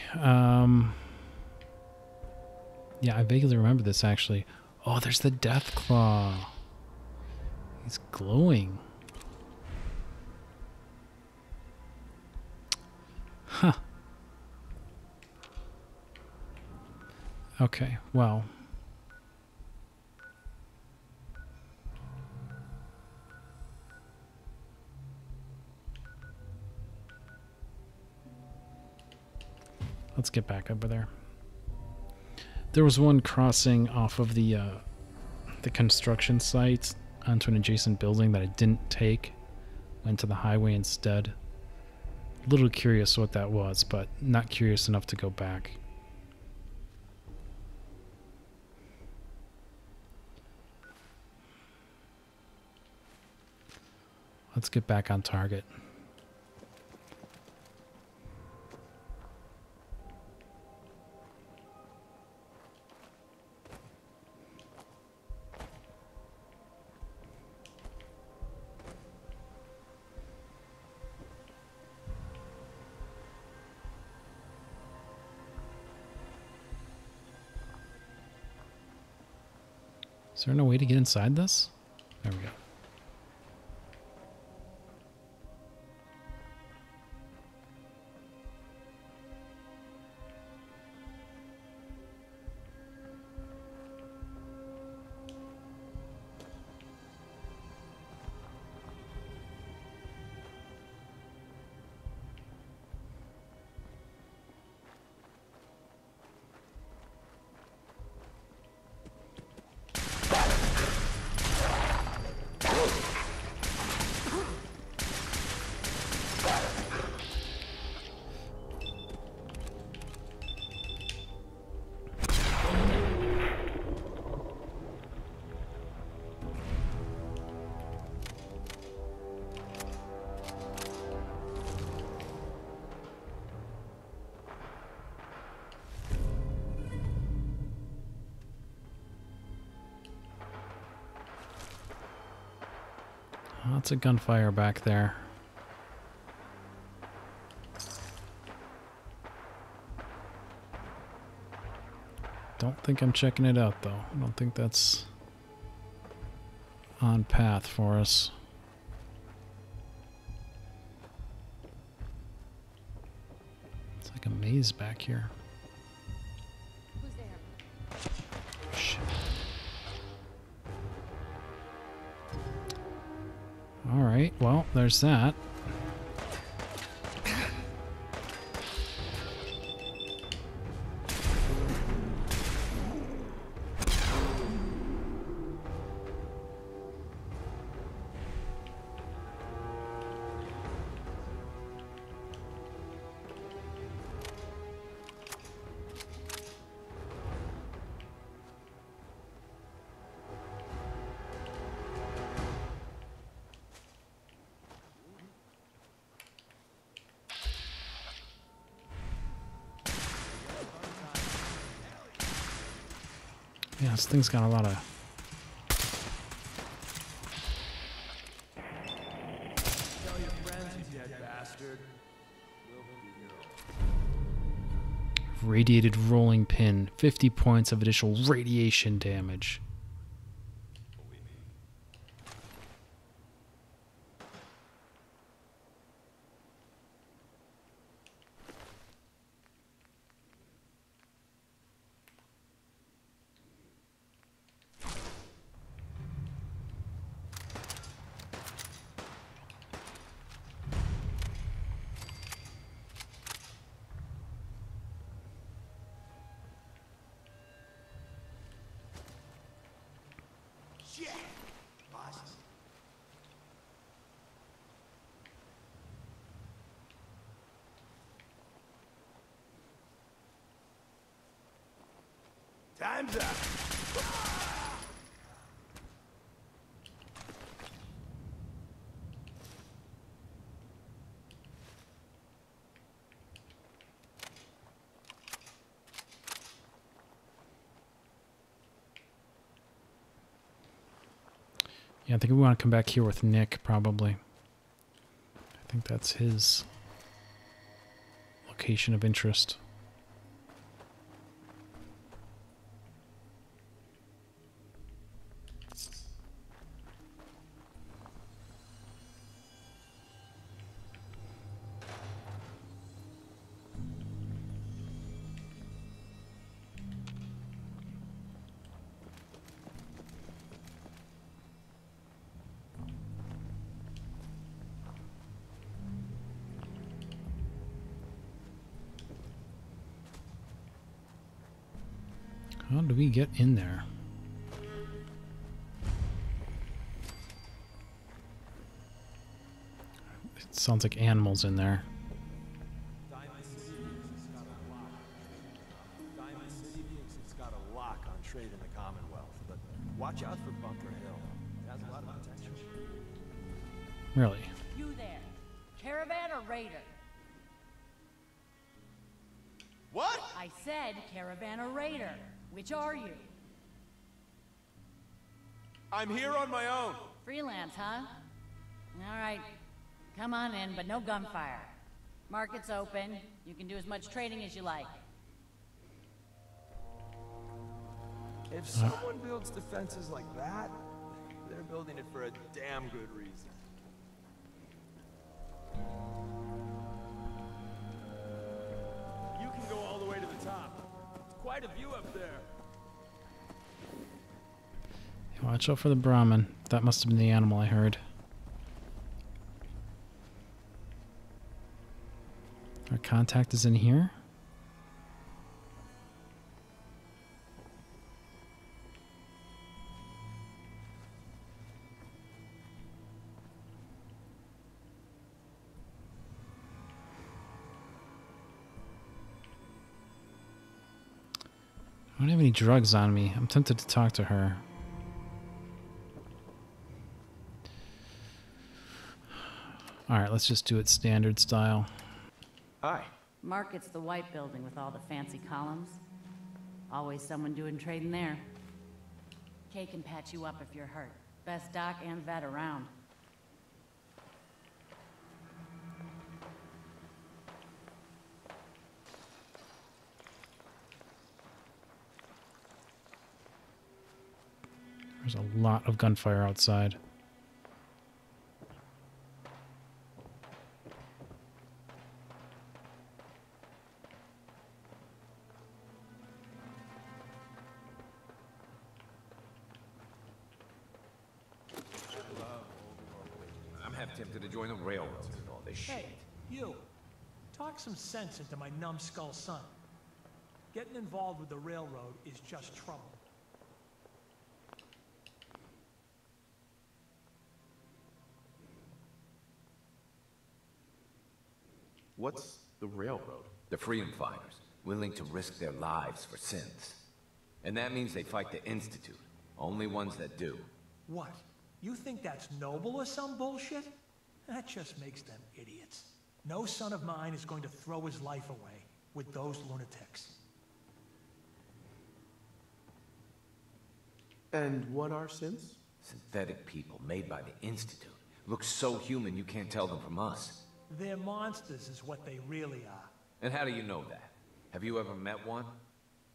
Yeah, I vaguely remember this actually. Oh, there's the Death Claw. He's glowing. Huh. Okay, well. Let's get back over there. There was one crossing off of the construction site onto an adjacent building that I didn't take. Went to the highway instead. A little curious what that was, but not curious enough to go back. Let's get back on target. Is there no way to get inside this? Lots of gunfire back there. Don't think I'm checking it out, though. I don't think that's on path for us. It's like a maze back here. Who's there? Shit. Alright, well, there's that. Yeah, this thing's got a lot of... Tell your friends, you dead bastard. Radiated rolling pin. 50 points of additional radiation damage. Time's up. Yeah, I think we want to come back here with Nick, probably. I think that's his location of interest. How do we get in there? It sounds like animals in there. Diamond City thinks it's got a lock on trade in the Commonwealth, but watch out for Bunker Hill. It has a lot of potential. Really? You there. Caravan or raider? What? I said caravan or raider. Which are you? I'm here on my own. Freelance, huh? All right. Come on in, but no gunfire. Market's open. You can do as much trading as you like. If someone builds defenses like that, they're building it for a damn good reason. You can go all the way to the top. It's quite a view up there. Watch out for the Brahmin. That must have been the animal I heard. Our contact is in here. I don't have any drugs on me. I'm tempted to talk to her. Alright, let's just do it standard style. Hi. Market's the white building with all the fancy columns. Always someone doing trading there. Kay can patch you up if you're hurt. Best doc and vet around. There's a lot of gunfire outside. I'm half tempted to join the railroads with all this shit. Hey, you. Talk some sense into my numbskull son. Getting involved with the railroad is just trouble. What's the railroad? The freedom fighters, willing to risk their lives for sins. And that means they fight the Institute. Only ones that do. What? You think that's noble or some bullshit? That just makes them idiots. No son of mine is going to throw his life away with those lunatics. And what are synths? Synthetic people made by the Institute. Look so human you can't tell them from us. They're monsters is what they really are. And how do you know that? Have you ever met one?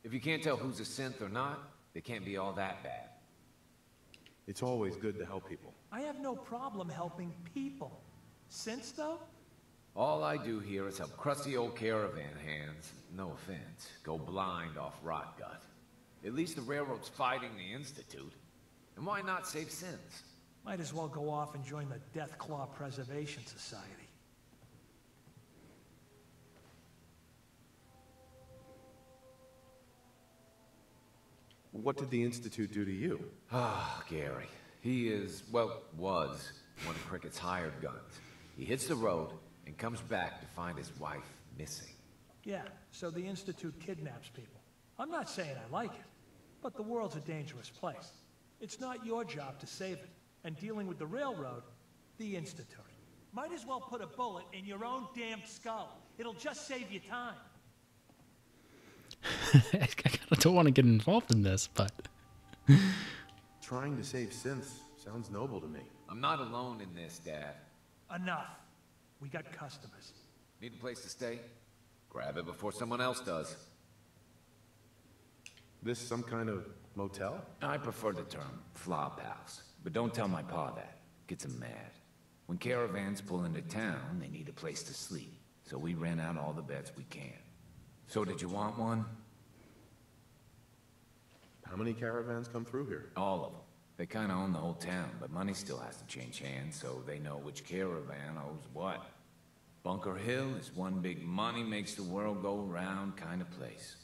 If you can't tell who's a synth or not, they can't be all that bad. It's always good to help people. I have no problem helping people. Since though? All I do here is help crusty old caravan hands, no offense, go blind off rot gut. At least the railroad's fighting the Institute. And why not save synths? Might as well go off and join the Death Claw Preservation Society. What did the Institute do to you? Ah, Gary. He is, well, was one of Cricket's hired guns. He hits the road and comes back to find his wife missing. Yeah, so the Institute kidnaps people. I'm not saying I like it, but the world's a dangerous place. It's not your job to save it. And dealing with the railroad, the Institute. Might as well put a bullet in your own damn skull. It'll just save you time. I don't want to get involved in this, but... Trying to save synths sounds noble to me. I'm not alone in this, Dad. Enough. We got customers. Need a place to stay? Grab it before someone else does. This some kind of motel? I prefer the term flop house, but don't tell my pa that. Gets him mad. When caravans pull into town, they need a place to sleep, so we rent out all the beds we can. So did you want one? How many caravans come through here? All of them. They kind of own the whole town, but money still has to change hands, so they know which caravan owes what. Bunker Hill is one big money makes the world go round kind of place.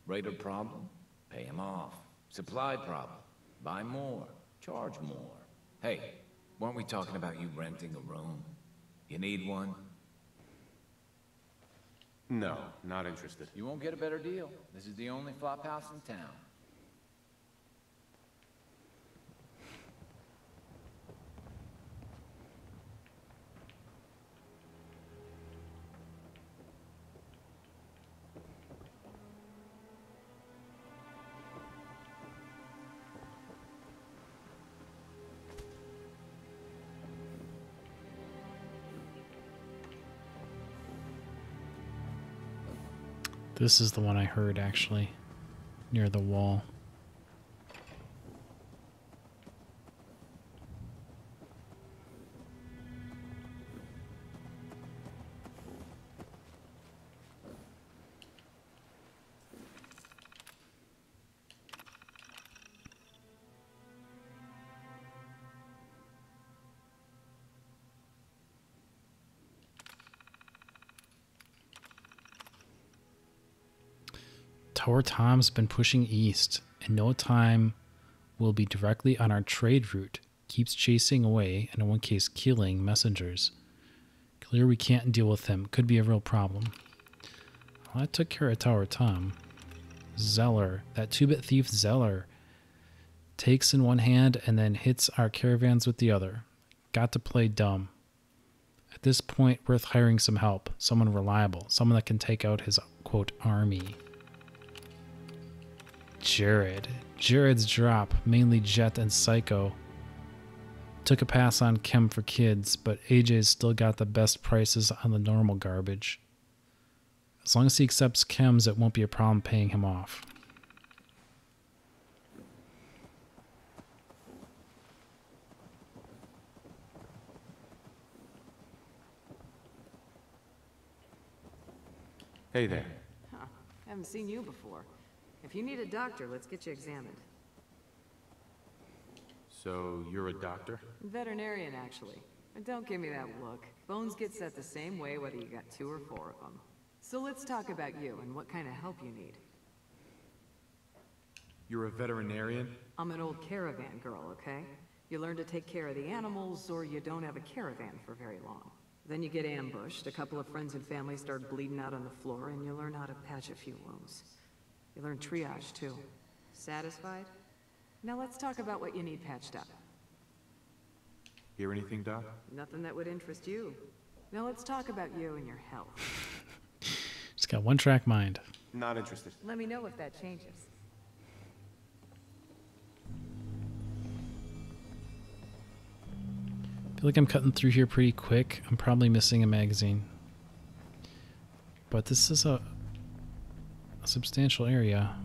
Raider problem? Pay him off. Supply problem? Buy more. Charge more. Hey, weren't we talking about you renting a room? You need one? No, not interested. You won't get a better deal. This is the only flop house in town. This is the one I heard, actually, near the wall. Tower Tom's been pushing east. In no time, we'll be directly on our trade route. Keeps chasing away, and in one case, killing messengers. Clear we can't deal with him. Could be a real problem. Well, I took care of Tower Tom. Zeller, that 2-bit thief Zeller, takes in one hand and then hits our caravans with the other. Got to play dumb. At this point, worth hiring some help. Someone reliable. Someone that can take out his, quote, army. Jared's drop, mainly Jet and Psycho. Took a pass on Chem for kids, but AJ's still got the best prices on the normal garbage. As long as he accepts Chems, it won't be a problem paying him off. Hey there. Huh. Haven't seen you before. If you need a doctor, let's get you examined. So, you're a doctor? Veterinarian, actually. And don't give me that look. Bones get set the same way whether you got 2 or 4 of them. So let's talk about you and what kind of help you need. You're a veterinarian? I'm an old caravan girl, okay? You learn to take care of the animals, or you don't have a caravan for very long. Then you get ambushed, a couple of friends and family start bleeding out on the floor, and you learn how to patch a few wounds. You learn triage, too. Satisfied? Now let's talk about what you need patched up. Hear anything, Doc? Nothing that would interest you. Now let's talk about you and your health. Just got one-track mind. Not interested. Let me know if that changes. I feel like I'm cutting through here pretty quick. I'm probably missing a magazine. But this is a substantial area.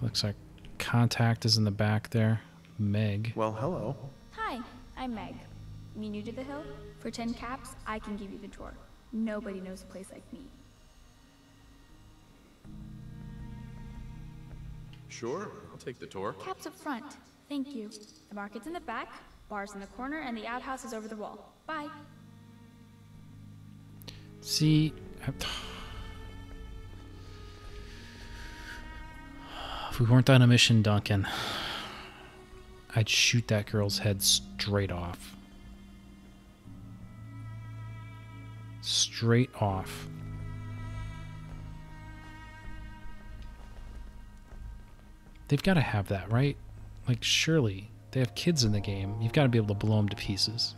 Looks like contact is in the back there. Meg. Well, hello. Hi, I'm Meg. Me new to the hill? For 10 caps, I can give you the tour. Nobody knows a place like me. Sure, I'll take the tour. Caps up front. Thank you. The market's in the back, bar's in the corner, and the outhouse is over the wall. Bye. See, if we weren't on a mission, Duncan, I'd shoot that girl's head straight off. Straight off. They've got to have that, right? Like, surely. They have kids in the game. You've got to be able to blow them to pieces.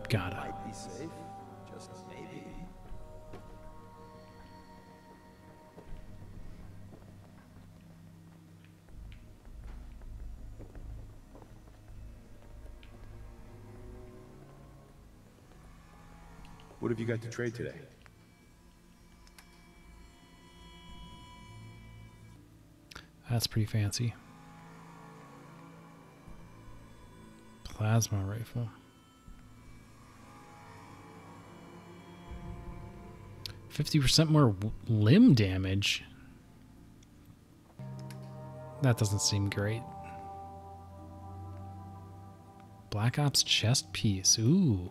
Gotta. Might be safe. Just maybe. What have you got to trade today? That's pretty fancy. Plasma rifle. 50% more limb damage. That doesn't seem great. Black Ops chest piece. Ooh.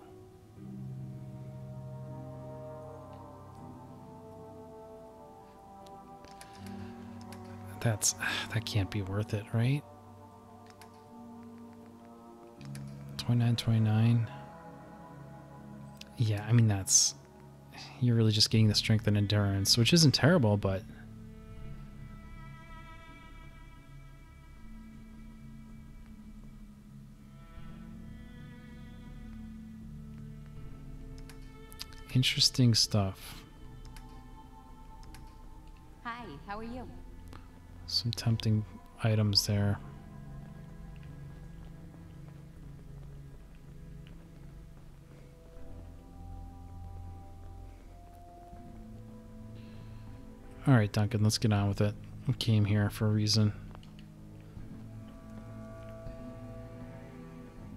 That can't be worth it, right? 29.29. Yeah, I mean that's, you're really just getting the strength and endurance, which isn't terrible, but interesting stuff. Hi, how are you? Some tempting items there. All right, Duncan, let's get on with it. We came here for a reason.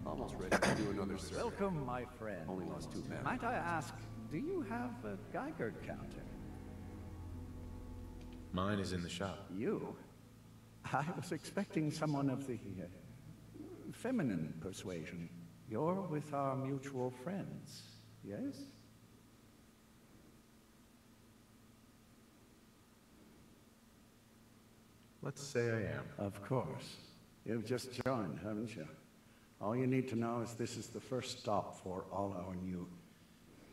Almost ready to do another survey. Welcome, my friend. Only lost 2 men. Might I ask, do you have a Geiger counter? Mine is in the shop. You? I was expecting someone of the feminine persuasion. You're with our mutual friends, yes? Let's say I am. Of course. You've just joined, haven't you? All you need to know is this is the first stop for all our new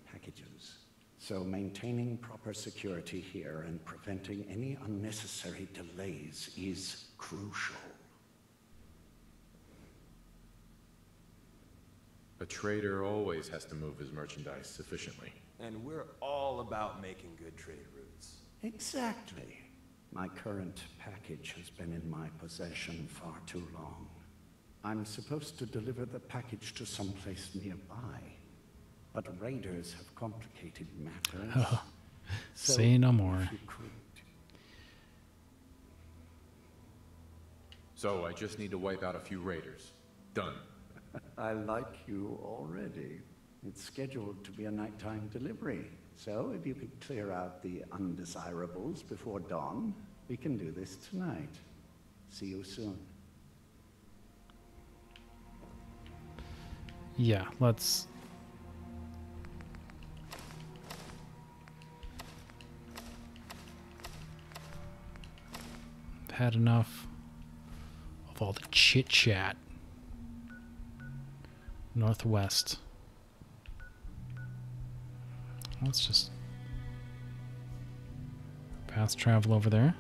packages. So maintaining proper security here and preventing any unnecessary delays is crucial. A trader always has to move his merchandise sufficiently. And we're all about making good trade routes. Exactly. My current package has been in my possession far too long. I'm supposed to deliver the package to someplace nearby, but raiders have complicated matters. Oh, So say no more. if you could- So I just need to wipe out a few raiders. Done. I like you already. It's scheduled to be a nighttime delivery. So if you could clear out the undesirables before dawn, we can do this tonight. See you soon. Yeah, let's... I've had enough of all the chit-chat. Northwest. Let's just fast travel over there.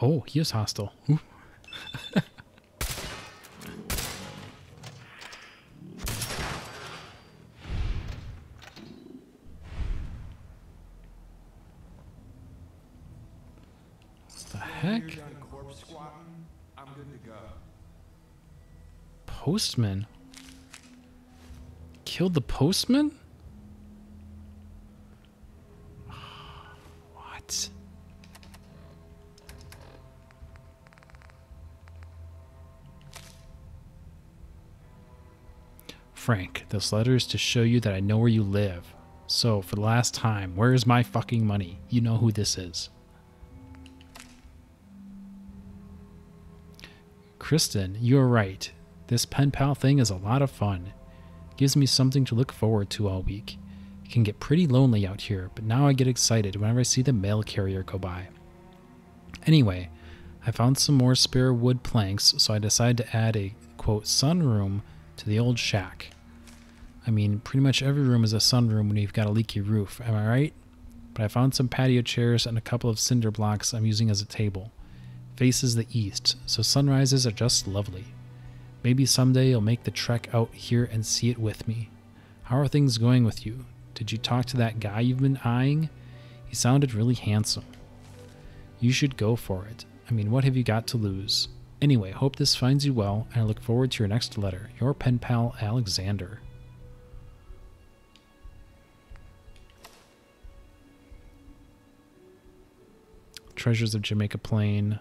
Oh, he is hostile. Ooh. What the heck? You're done corpse squatting, I'm good to go. Postman? Killed the postman? What? Frank, this letter is to show you that I know where you live. So, for the last time, where's my fucking money? You know who this is. Kristen, you're right. This pen pal thing is a lot of fun. Gives me something to look forward to all week. It can get pretty lonely out here, but now I get excited whenever I see the mail carrier go by. Anyway, I found some more spare wood planks, so I decided to add a, quote, sunroom to the old shack. I mean, pretty much every room is a sunroom when you've got a leaky roof, am I right? But I found some patio chairs and a couple of cinder blocks I'm using as a table. Faces the east, so sunrises are just lovely. Maybe someday you'll make the trek out here and see it with me. How are things going with you? Did you talk to that guy you've been eyeing? He sounded really handsome. You should go for it. I mean, what have you got to lose? Anyway, hope this finds you well, and I look forward to your next letter. Your pen pal, Alexander. Treasures of Jamaica Plain.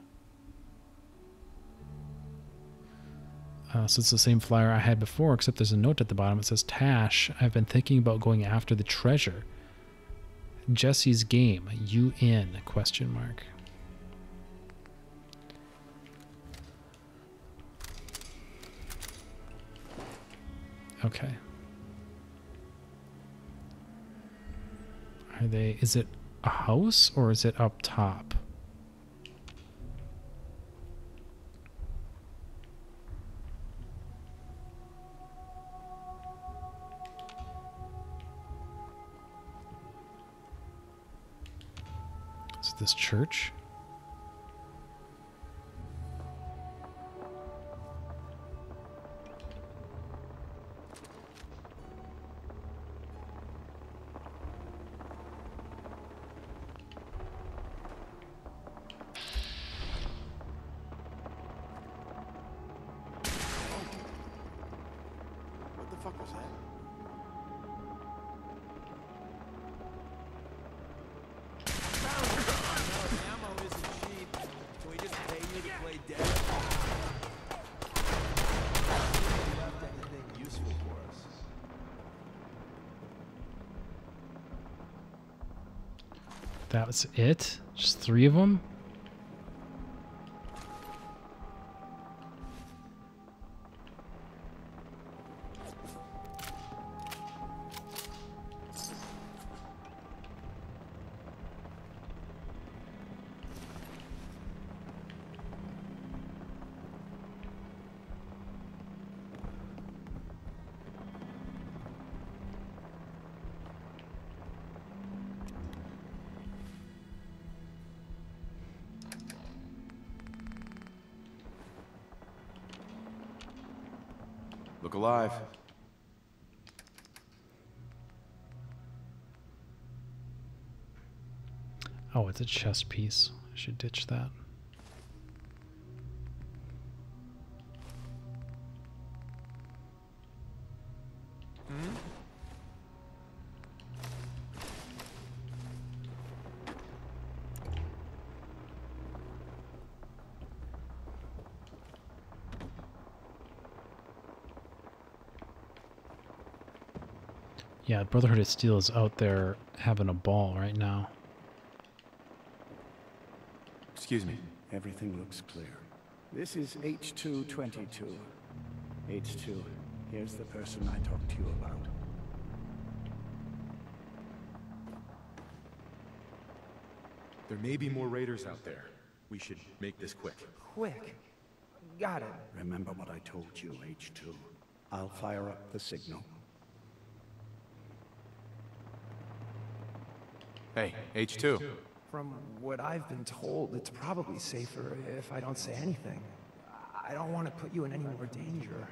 So it's the same flyer I had before, except there's a note at the bottom. It says, Tash, I've been thinking about going after the treasure. Jesse's game. You in? Question mark. Okay. Are they... Is it a house or is it up top? Is it this church? What the fuck was that? Ammo isn't cheap. Can we just pay you to play dead? Left anything useful for us? That was it? Just 3 of them? Look alive. Oh, it's a chest piece. I should ditch that. Yeah, Brotherhood of Steel is out there having a ball right now. Excuse me. Everything looks clear. This is H222. H2, here's the person I talked to you about. There may be more raiders out there. We should make this quick. Quick. Got it. Remember what I told you, H2. I'll fire up the signal. Hey, H2. From what I've been told, it's probably safer if I don't say anything. I don't want to put you in any more danger.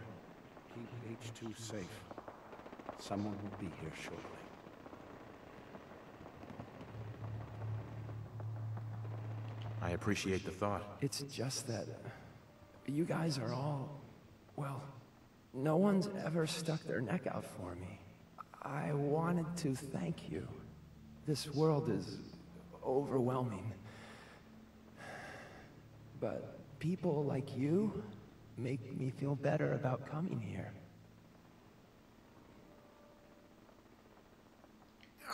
Keep H2 safe. Someone will be here shortly. I appreciate the thought. It's just that you guys are all, well, no one's ever stuck their neck out for me. I wanted to thank you. This world is overwhelming. But people like you make me feel better about coming here.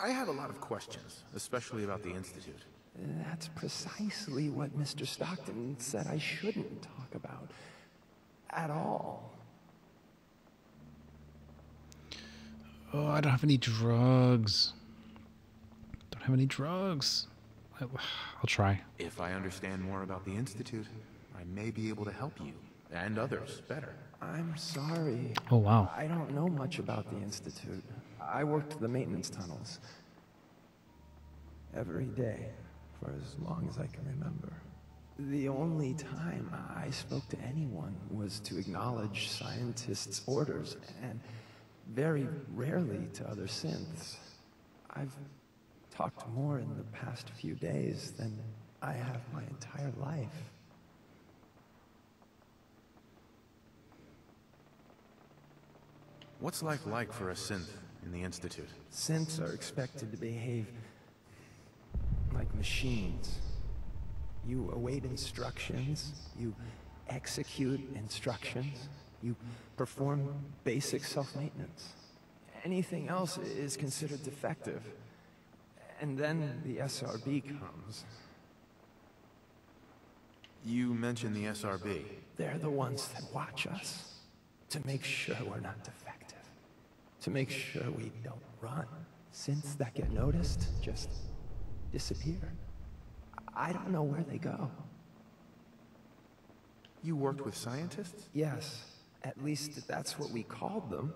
I have a lot of questions, especially about the Institute. That's precisely what Mr. Stockton said I shouldn't talk about. At all. Oh, I don't have any drugs. Don't have any drugs. I'll try. If I understand more about the Institute, I may be able to help you, and others, better. I'm sorry. Oh, wow. I don't know much about the Institute. I worked the maintenance tunnels. Every day, for as long as I can remember. The only time I spoke to anyone was to acknowledge scientists' orders, and very rarely to other synths. I've talked more in the past few days than I have my entire life. What's life like for a synth in the Institute? Synths are expected to behave like machines. You await instructions, you execute instructions, you perform basic self-maintenance. Anything else is considered defective. And then the SRB comes. You mentioned the SRB. They're the ones that watch us to make sure we're not defective, to make sure we don't run. Synths that get noticed just disappear. I don't know where they go. You worked with scientists? Yes, at least that's what we called them.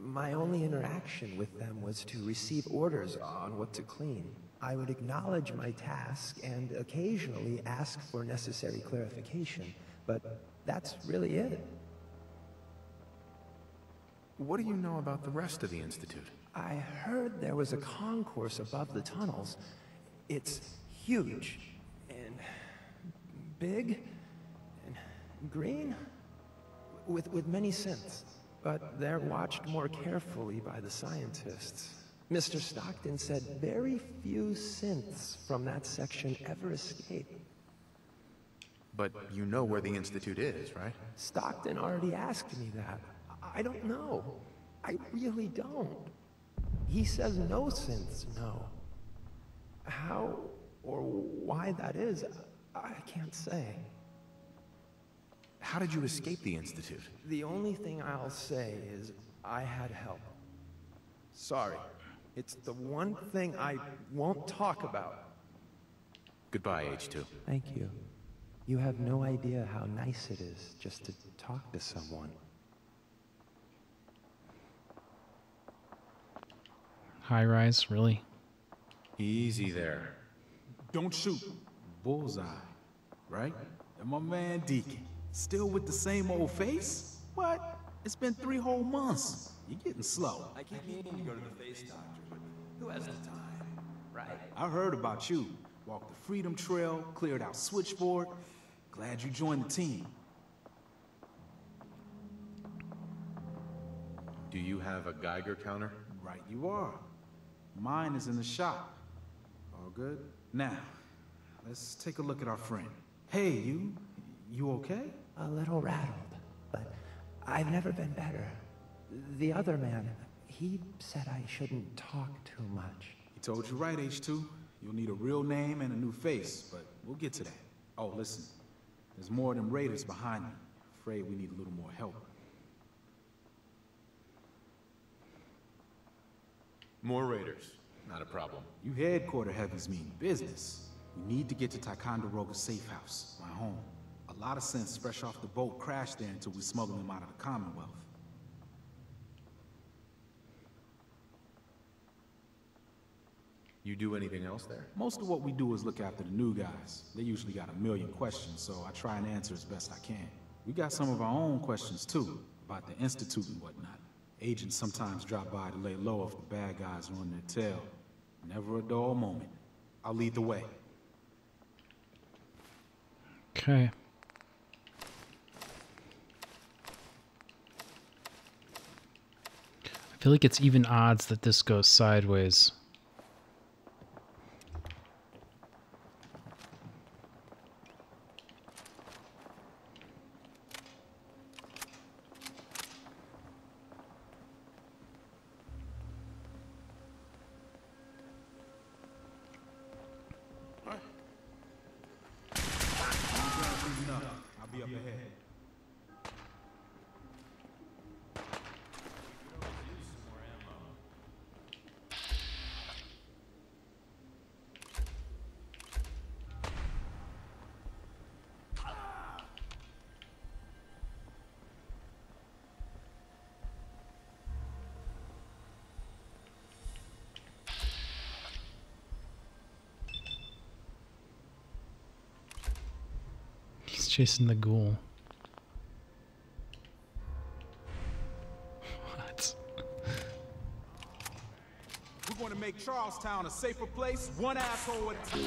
My only interaction with them was to receive orders on what to clean. I would acknowledge my task and occasionally ask for necessary clarification, but that's really it. What do you know about the rest of the Institute? I heard there was a concourse above the tunnels. It's huge and big and green with many synths. But they're watched more carefully by the scientists. Mr. Stockton said very few synths from that section ever escape. But you know where the Institute is, right? Stockton already asked me that. I don't know. I really don't. He says no synths know. How or why that is, I can't say. How did you escape the Institute? The only thing I'll say is I had help. Sorry. It's the one thing I won't talk about. Goodbye, H2. Thank you. You have no idea how nice it is just to talk to someone. High rise, really? Easy there. Don't shoot. Bullseye. Right? And my man Deacon. Still with the same old face? What? It's been 3 whole months. You're getting slow. I keep meaning to go to the face doctor, but who has the time? Right. I heard about you. Walked the Freedom Trail, cleared out Switchboard. Glad you joined the team. Do you have a Geiger counter? Right you are. Mine is in the shop. All good? Now, let's take a look at our friend. Hey, you okay? A little rattled, but I've never been better. The other man, he said I shouldn't talk too much. He told you right, H2. You'll need a real name and a new face, but we'll get to that. Oh, listen. There's more of them raiders behind me. Afraid we need a little more help. More raiders. Not a problem. You headquarter heavies mean business. We need to get to Ticonderoga's safe house, my home. A lot of sense fresh off the boat crashed there until we smuggled them out of the Commonwealth. You do anything else there? Most of what we do is look after the new guys. They usually got a million questions, so I try and answer as best I can. We got some of our own questions too, about the Institute and whatnot. Agents sometimes drop by to lay low if the bad guys are on their tail. Never a dull moment. I'll lead the way. Okay. I feel like it's even odds that this goes sideways. I'll be up ahead. He's chasing the ghoul. What? We're going to make Charlestown a safer place, one asshole at a time.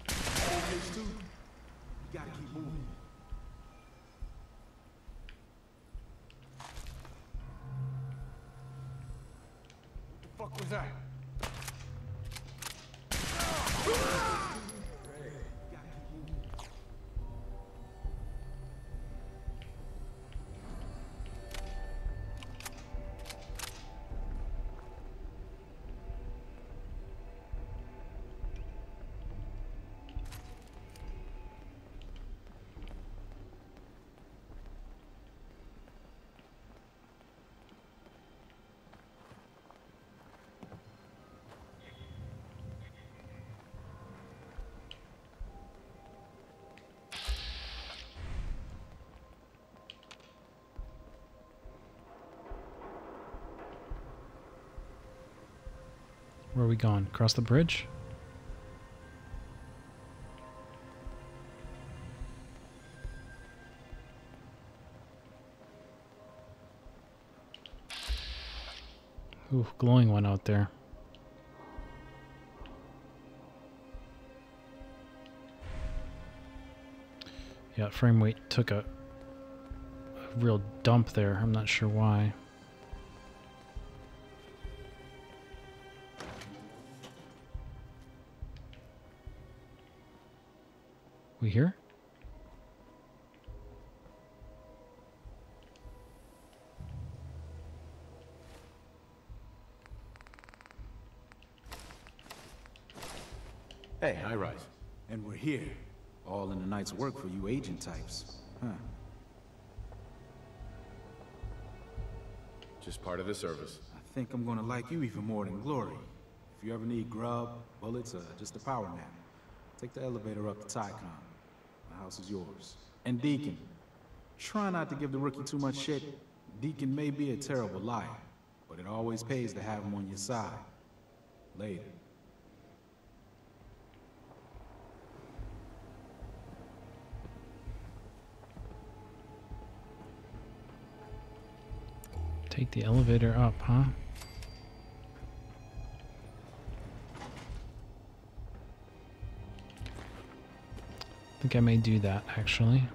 H2, you gotta keep moving. What the fuck was that? Where are we going? Across the bridge? Ooh, glowing one out there. Yeah, frame rate took a real dump there. I'm not sure why. We here? Hey, high rise. And we're here. All in the night's work for you agent types. Huh. Just part of the service. I think I'm gonna like you even more than Glory. If you ever need grub, bullets, or just a power nap, take the elevator up to Tycon. The house is yours. And Deacon, try not to give the rookie too much shit. Deacon may be a terrible liar, but it always pays to have him on your side. Later. Take the elevator up, huh? I think I may do that, actually.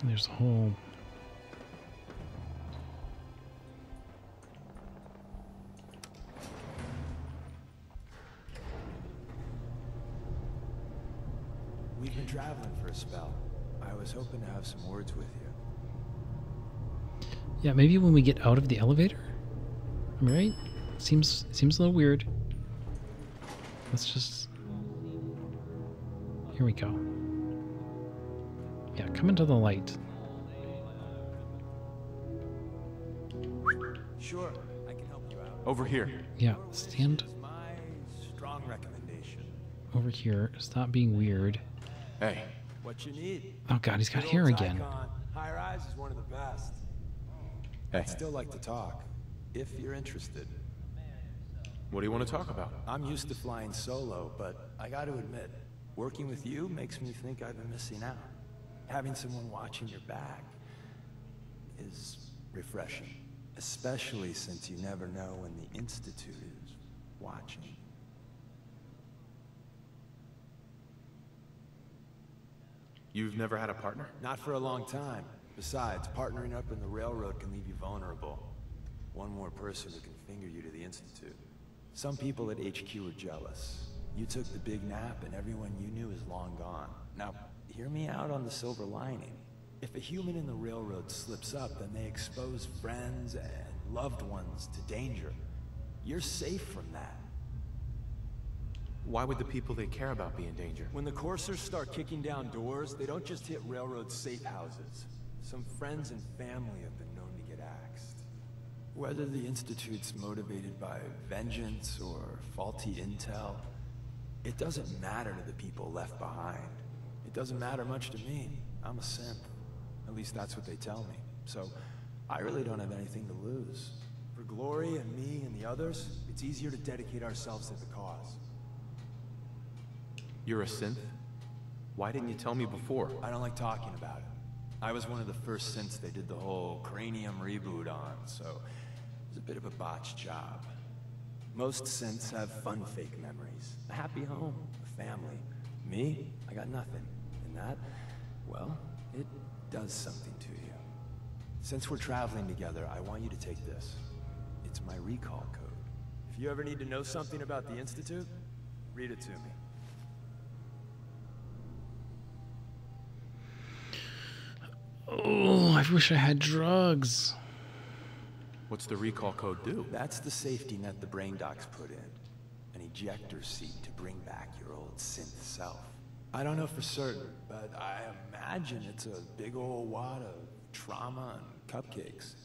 There's a whole... We've been traveling for a spell. I was hoping to have some words with you. Yeah, maybe when we get out of the elevator? Am I right? Seems a little weird. Let's just... Here we go. Yeah, come into the light. Sure, I can help you out. Over here. Yeah, stand My strong recommendation. over here. Stop being weird. Hey. What you need? Oh god, he's got Good hair old again. Icon. High Rise is one of the best. Hey. I'd still like to talk, if you're interested. What do you want to talk about? I'm used to flying solo, but I got to admit, working with you makes me think I've been missing out. Having someone watching your back is refreshing, especially since you never know when the Institute is watching. You've never had a partner? Not for a long time. Besides, partnering up in the railroad can leave you vulnerable. One more person who can finger you to the Institute. Some people at HQ are jealous. You took the big nap and everyone you knew is long gone. Now, hear me out on the silver lining. If a human in the railroad slips up, then they expose friends and loved ones to danger. You're safe from that. Why would the people they care about be in danger? When the coursers start kicking down doors, they don't just hit railroad safe houses. Some friends and family have been known to get axed. Whether the Institute's motivated by vengeance or faulty intel, it doesn't matter to the people left behind. It doesn't matter much to me. I'm a synth. At least that's what they tell me. So, I really don't have anything to lose. For Glory and me and the others, it's easier to dedicate ourselves to the cause. You're a synth? Why didn't you tell me before? I don't like talking about it. I was one of the first synths they did the whole cranium reboot on, so it was a bit of a botched job. Most synths have fun fake memories. A happy home, a family. Me, I got nothing. And that, well, it does something to you. Since we're traveling together, I want you to take this. It's my recall code. If you ever need to know something about the Institute, read it to me. Oh, I wish I had drugs. What's the recall code do? That's the safety net the brain docs put in. An ejector seat to bring back your old synth self. I don't know for certain, but I imagine it's a big old wad of trauma and cupcakes.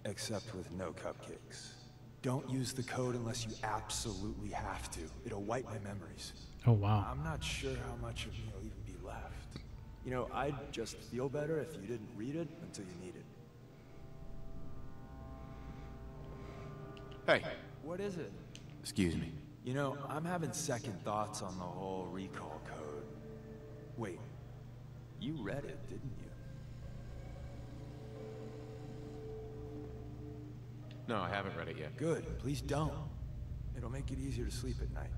Except with no cupcakes. Don't use the code unless you absolutely have to. It'll wipe my memories. Oh, wow. I'm not sure how much of me will even be left. You know, I'd just feel better if you didn't read it until you need it. Hey. What is it? Excuse me. You know, I'm having second thoughts on the whole recall code. Wait, you read it, didn't you? No, I haven't read it yet. Good, please don't. It'll make it easier to sleep at night.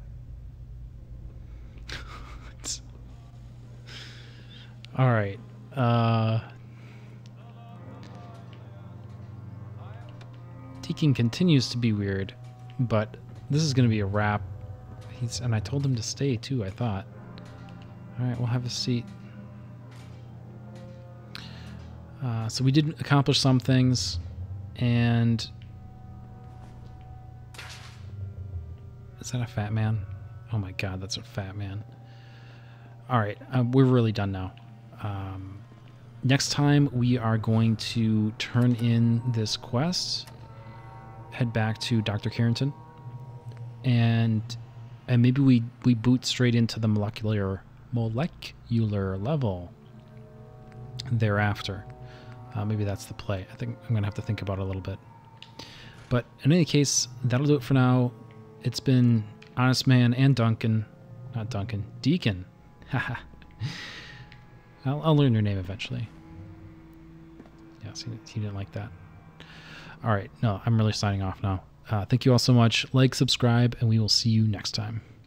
All right. Deacon continues to be weird, but this is going to be a wrap. And I told him to stay too, I thought. All right, we'll have a seat. So we did accomplish some things, and is that a fat man? Oh my god, that's a fat man. All right, we're really done now. Next time we are going to turn in this quest, head back to Dr. Carrington, and maybe we boot straight into the molecular level thereafter. Maybe that's the play. I think I'm gonna have to think about it a little bit. But in any case, that'll do it for now. It's been Honestman and Deacon. Haha. I'll learn your name eventually. Yes, he didn't like that. All right, no, I'm really signing off now. Thank you all so much. Like, subscribe, and we will see you next time.